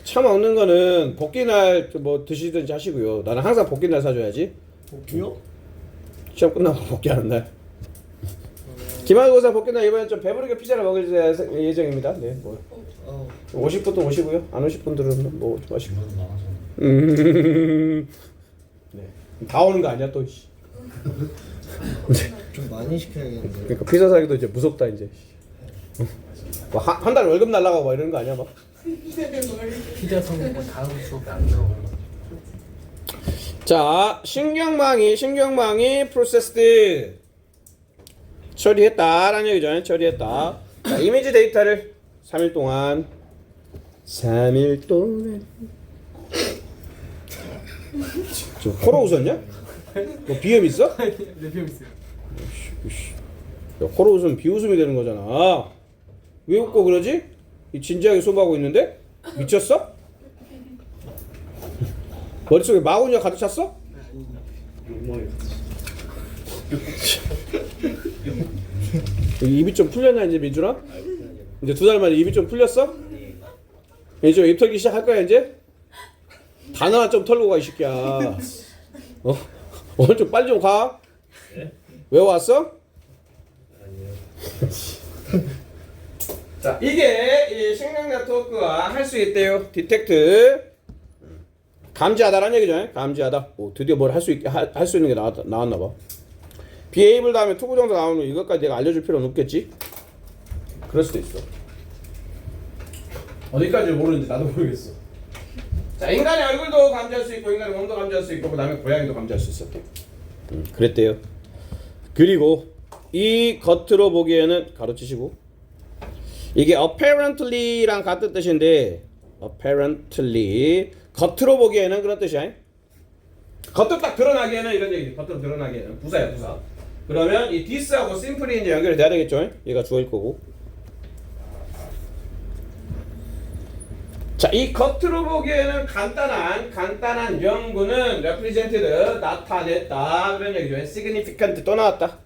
차 먹는 거는 복귀 날 뭐 드시든지 하시고요. 나는 항상 복귀 날 사줘야지. 복귀요? 시험 끝나고 복귀하는 날. 기말고사 복귀 날 이번엔 좀 배부르게 피자를 먹을 예정입니다. 네, 뭐 오실 분도 오시고요. 안 오실 분들은 뭐 좀 하시고. 네, 다 오는 거 아니야 또. 좀 많이 시켜야겠는데. 그러니까 피자 사기도 이제 무섭다 이제. 한 달 월급 날라가고 막 이러는 거 아니야 막. 피자 성공 다음 수업에 안 나오고. 자, 신경망이 프로세스드 처리했다라는 얘기죠. 처리했다. 자, 이미지 데이터를 3일 동안 저 코로 웃었냐? 너 비염 있어? 내 비염 있어요. 야, 코로 웃으면 비웃음이 되는 거잖아. 왜 웃고 그러지? 이 진지하게 수업하고 있는데? 미쳤어? 머릿속에 마구니가 가득 찼어? 입이 좀 풀렸나 이제 민준아? 이제 2달 만에 입이 좀 풀렸어? 이제 좀 입 털기 시작할 거야 이제? 단어나 좀 털고 가 이 새끼야. 오늘 좀 빨리 좀 가. 왜 왔어? 자, 이게 이 식량 네트워크가 할 수 있대요. 디텍트 감지하다라는 얘기죠. 감지하다. 오, 드디어 뭘 할 수 있게 할 수 있는 게 나왔나 봐. be able 다음에 to 부정사 나오면 이것까지 내가 알려줄 필요는 없겠지? 그럴 수도 있어. 어디까지 모르는지 나도 모르겠어. 자, 인간의 얼굴도 감지할 수 있고 인간의 몸도 감지할 수 있고 그 다음에 고양이도 감지할 수 있었대. 그랬대요. 그리고 이 겉으로 보기에는 가로치시고 이게 apparently랑 같은 뜻인데 apparently 겉으로 보기에는 그런 뜻이야. 겉으로 딱 드러나기에는 이런 얘기. 겉으로 드러나기에는 부사야 부사. 그러면 이 this하고 simply 이제 연결이 돼야 되겠죠. 얘가 주어일 거고. 자, 이 겉으로 보기에는 간단한 명구는 represented 나타냈다 그런 얘기죠. significant 또 나왔다.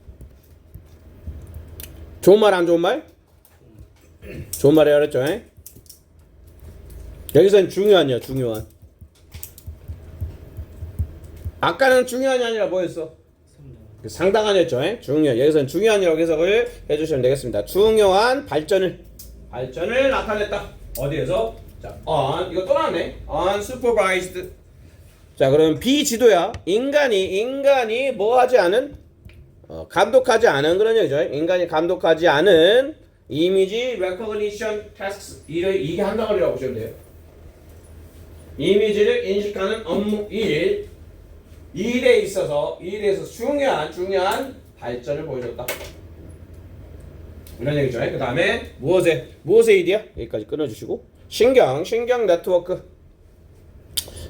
좋은 말 안 좋은 말? 좋은 말이라 그랬죠. 여기서는 중요한이야 중요한. 아까는 중요한이 아니라 뭐였어? 상당한이었죠. 중요한. 여기서는 중요한이라고 해석을 해주시면 되겠습니다. 중요한 발전을 나타냈다. 어디에서? 자, on 이거 또 나왔네. unsupervised. 자, 그럼 비지도야. 인간이 뭐 하지 않은? 감독하지 않은 그런 얘기죠. 인간이 감독하지 않은 이미지 recognition tasks 이게 한덩어리라고 보시면 돼요. 이미지를 인식하는 업무 일에 있어서 중요한 발전을 보여줬다. 이런 얘기죠. 그 다음에 무엇의 일이야? 여기까지 끊어주시고 신경 네트워크.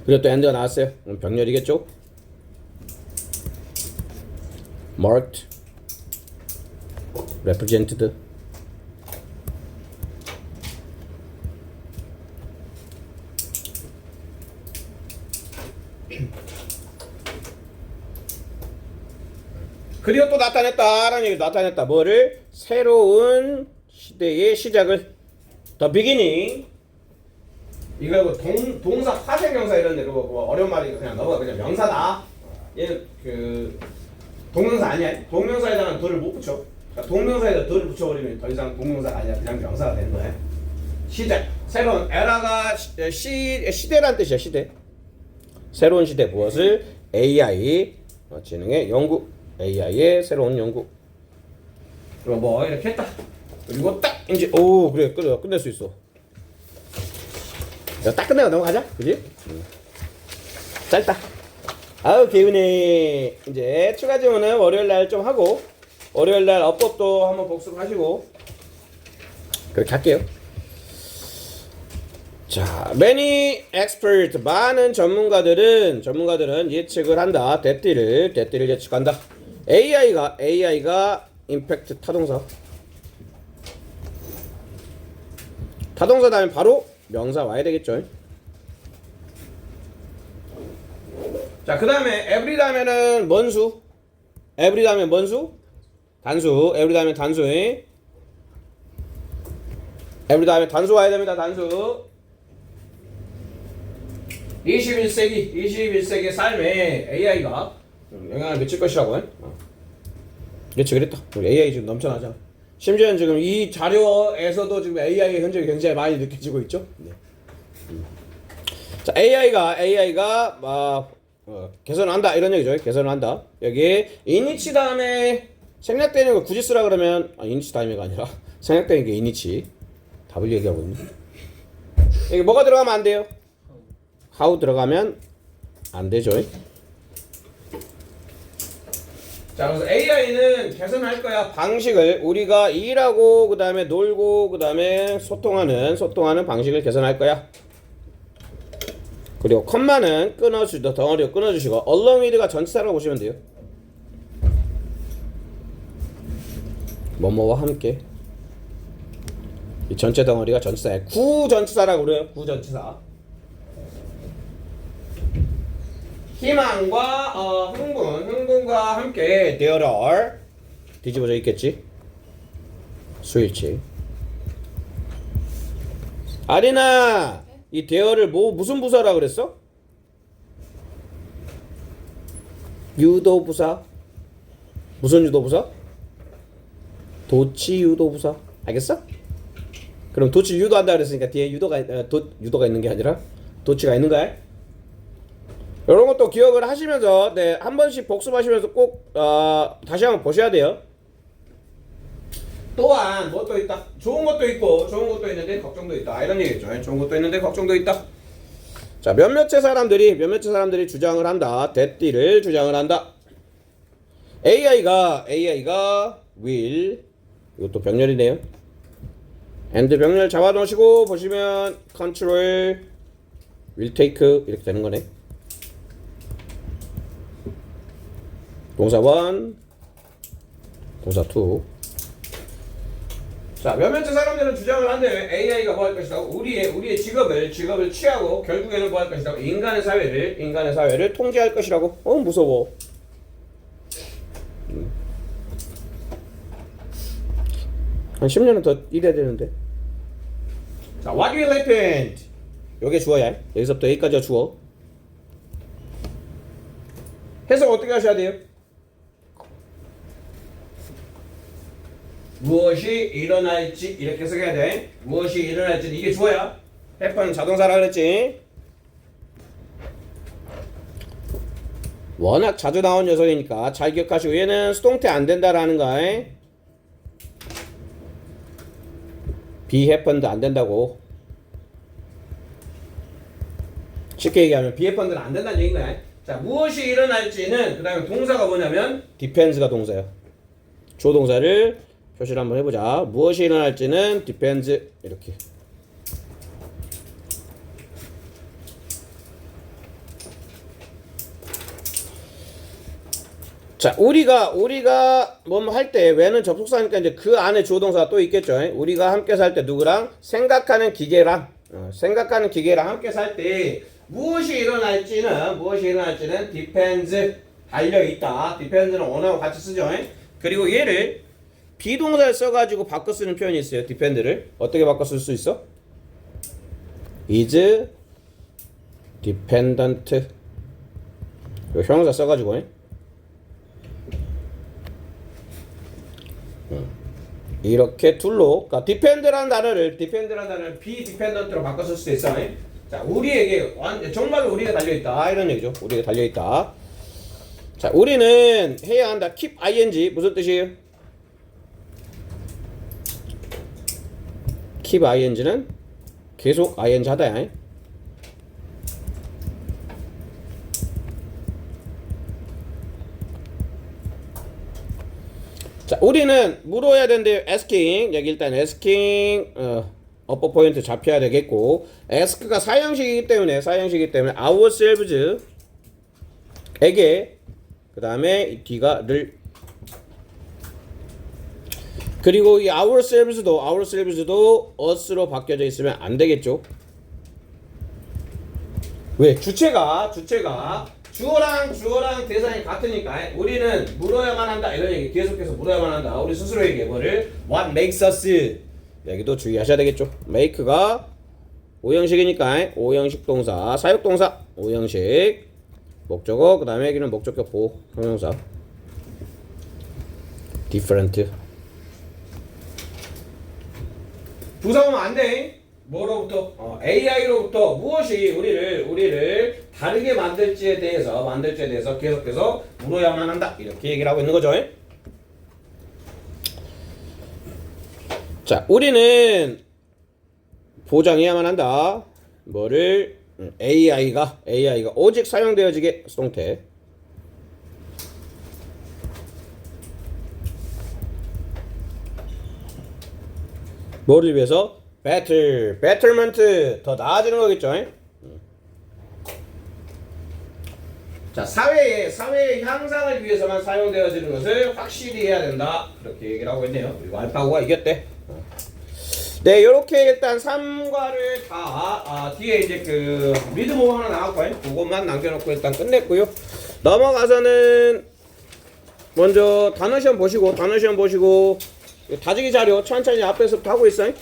그리고 또 엔드가 나왔어요. 병렬이겠죠. marked represented. 그리고 또 나타냈다라는 얘기 나타냈다. 뭐를? 새로운 시대의 시작을. The beginning. 이거 뭐 동사 화생 명사 이런 데로 뭐 어려운 말이니까 그냥 넘어가. 그냥 명사다. 얘는 그 동명사 아니야. 동명사에다가 더를 못 붙여. 그러니까 동명사에다 더를 붙여버리면 더 이상 동명사가 아니라 그냥 명사가 되는 거야. 시작. 새로운 에라가 시대란 뜻이야. 시대. 새로운 시대 무엇을? AI 지능의 연구. AI의 새로운 연구. 그리고 뭐 이렇게 했다. 그리고 딱 이제 오 그래 끝낼 수 있어. 야, 딱 끝내고 넘어가자. 그지? 짧다. 아우 개운해. 이제 추가 지문은 월요일날 좀 하고 월요일날 어법도 한번 복습하시고 그렇게 할게요. 자, many expert 많은 전문가들은 예측을 한다. 대띠를 예측한다. AI가 임팩트 타동사 다음에 바로 명사 와야 되겠죠. 자, 그 다음에 every 다음에는 뭔수? every 다음에 뭔수? 단수. every 다음에 단수. every 다음에 단수 와야 됩니다. 단수. 21세기 삶에 AI가 영향을 미칠 것이라고. 예측을 했다. 우리 AI 지금 넘쳐나잖아. 심지어는 지금 이 자료에서도 지금 AI의 흔적이 굉장히 많이 느껴지고 있죠. 네. 자, AI가 개선한다 이런 얘기죠. 개선을 한다. 여기 이니치 다음에 생략되는 거 굳이 쓰라 그러면 이니치 다음에가 아니라 생략되는 게 이니치 답을 얘기하고 있네. 여기 뭐가 들어가면 안 돼요? how 들어가면 안 되죠. 자, 그래서 AI는 개선할 거야. 방식을 우리가 일하고 그 다음에 놀고 그 다음에 소통하는 방식을 개선할 거야. 그리고 컴마는 끊어주시고 덩어리を끊어주시고 along with가 전치사라고 보시면 돼요. 뭐뭐와 함께. 이 전체 덩어리가 전치사예요. 구전치사라고 그래요. 구전치사. 희망과 흥분과 함께 there are 뒤집어져 있겠지. 수일치. 아리나 이 there를 무슨 부사라 그랬어? 유도부사. 무슨 유도부사? 도치 유도부사. 알겠어? 그럼 도치 유도한다 그랬으니까 뒤에 유도가 있는 게 아니라 도치가 있는 거야. 이런 것도 기억을 하시면서 한 번씩 복습하시면서 꼭 다시 한번 보셔야 돼요. 또한 뭐 또 있다. 좋은 것도 있는데 걱정도 있다. 이런 얘기죠. 좋은 것도 있는데 걱정도 있다. 자, 몇몇의 사람들이 주장을 한다. 대띠를 주장을 한다. AI가 will 이것도 병렬이네요. and 병렬 잡아놓으시고 보시면 control will take 이렇게 되는 거네. 동사 1, 동사 2. 자, 몇몇의 사람들은 주장을 한대요. AI가 뭐 할 것이다. 우리의 직업을 취하고 결국에는 뭐 할 것이다. 인간의 사회를 통제할 것이라고. 무서워. 한 10년은 더 일해야 되는데. 자, what will happen? 요게 주어야. 여기서부터 여기까지가 주어. 해석 어떻게 하셔야 돼요? 무엇이 일어날지 이렇게 해석해야 돼. 무엇이 일어날지 이게 주어야. happen 자동사라 그랬지. 워낙 자주 나온 녀석이니까 잘 기억하시고 얘는 수동태 안 된다라는 거야. be happened 안 된다고. 쉽게 얘기하면 be happened는 안 된다는 얘기인 거야. 자, 무엇이 일어날지는 그 다음에 동사가 뭐냐면 depends가 동사야. 조동사를 표시를 한번 해보자. 무엇이 일어날지는 depends 이렇게. 자, 우리가 뭐 할 때 왜는 접속사니까 이제 그 안에 주어 동사가 또 있겠죠. 우리가 함께 살 때 누구랑 생각하는 기계랑 함께 살 때 무엇이 일어날지는 depends 달려 있다. depend는 on하고 같이 쓰죠. 그리고 얘를 비동사를 써가지고 바꿔 쓰는 표현이 있어요. depend를 어떻게 바꿔 쓸 수 있어? is dependent. 요 형용사 써가지고 이렇게 둘로, 그러니까 depend라는 단어를 be dependent로 바꿔 쓸 수도 있어. 자, 우리에게 정말로 우리가 달려 있다 이런 얘기죠. 우리가 달려 있다. 자, 우리는 해야 한다. keep ing 무슨 뜻이에요? keep ing는 계속 ing 하다. 자, 우리는 물어야 된대요. asking. 여기 일단 asking 어퍼 포인트 잡혀야 되겠고, ask가 사형식이기 때문에 ourselves 에게, 그 다음에 뒤가 를, 그리고 이 ourselves도 us로 바뀌어져 있으면 안 되겠죠. 왜? 주체가 주어랑 대상이 같으니까 우리는 물어야만 한다 이런 얘기, 계속해서 물어야만 한다. 우리 스스로에게 뭐를 what makes us, 여기도 주의하셔야 되겠죠. make가 오형식이니까 오형식 동사, 사역동사 오형식, 목적어, 그 다음에 여기는 목적격 보호 형용사 different. 부사하면 안 돼. 뭐로부터? AI로부터 무엇이 우리를 다르게 만들지에 대해서 계속해서 물어야만 한다. 이렇게 얘기를 하고 있는 거죠. 자, 우리는 보장해야만 한다. 뭐를? AI가 오직 사용되어지게 수동태. 뭐를 위해서? betterment, 더 나아지는 거겠죠. 자, 사회의 향상을 위해서만 사용되어지는 것을 확실히 해야 된다. 그렇게 얘기를 하고 있네요. 그리고 알파고가 이겼대. 네, 요렇게 일단 3과를 다 뒤에 이제 그 리드모 하나 나왔고요. 그것만 남겨놓고 일단 끝냈고요. 넘어가서는 먼저 단어 시험 보시고 다지기 자료 천천히 앞에서부터 하고 있어요.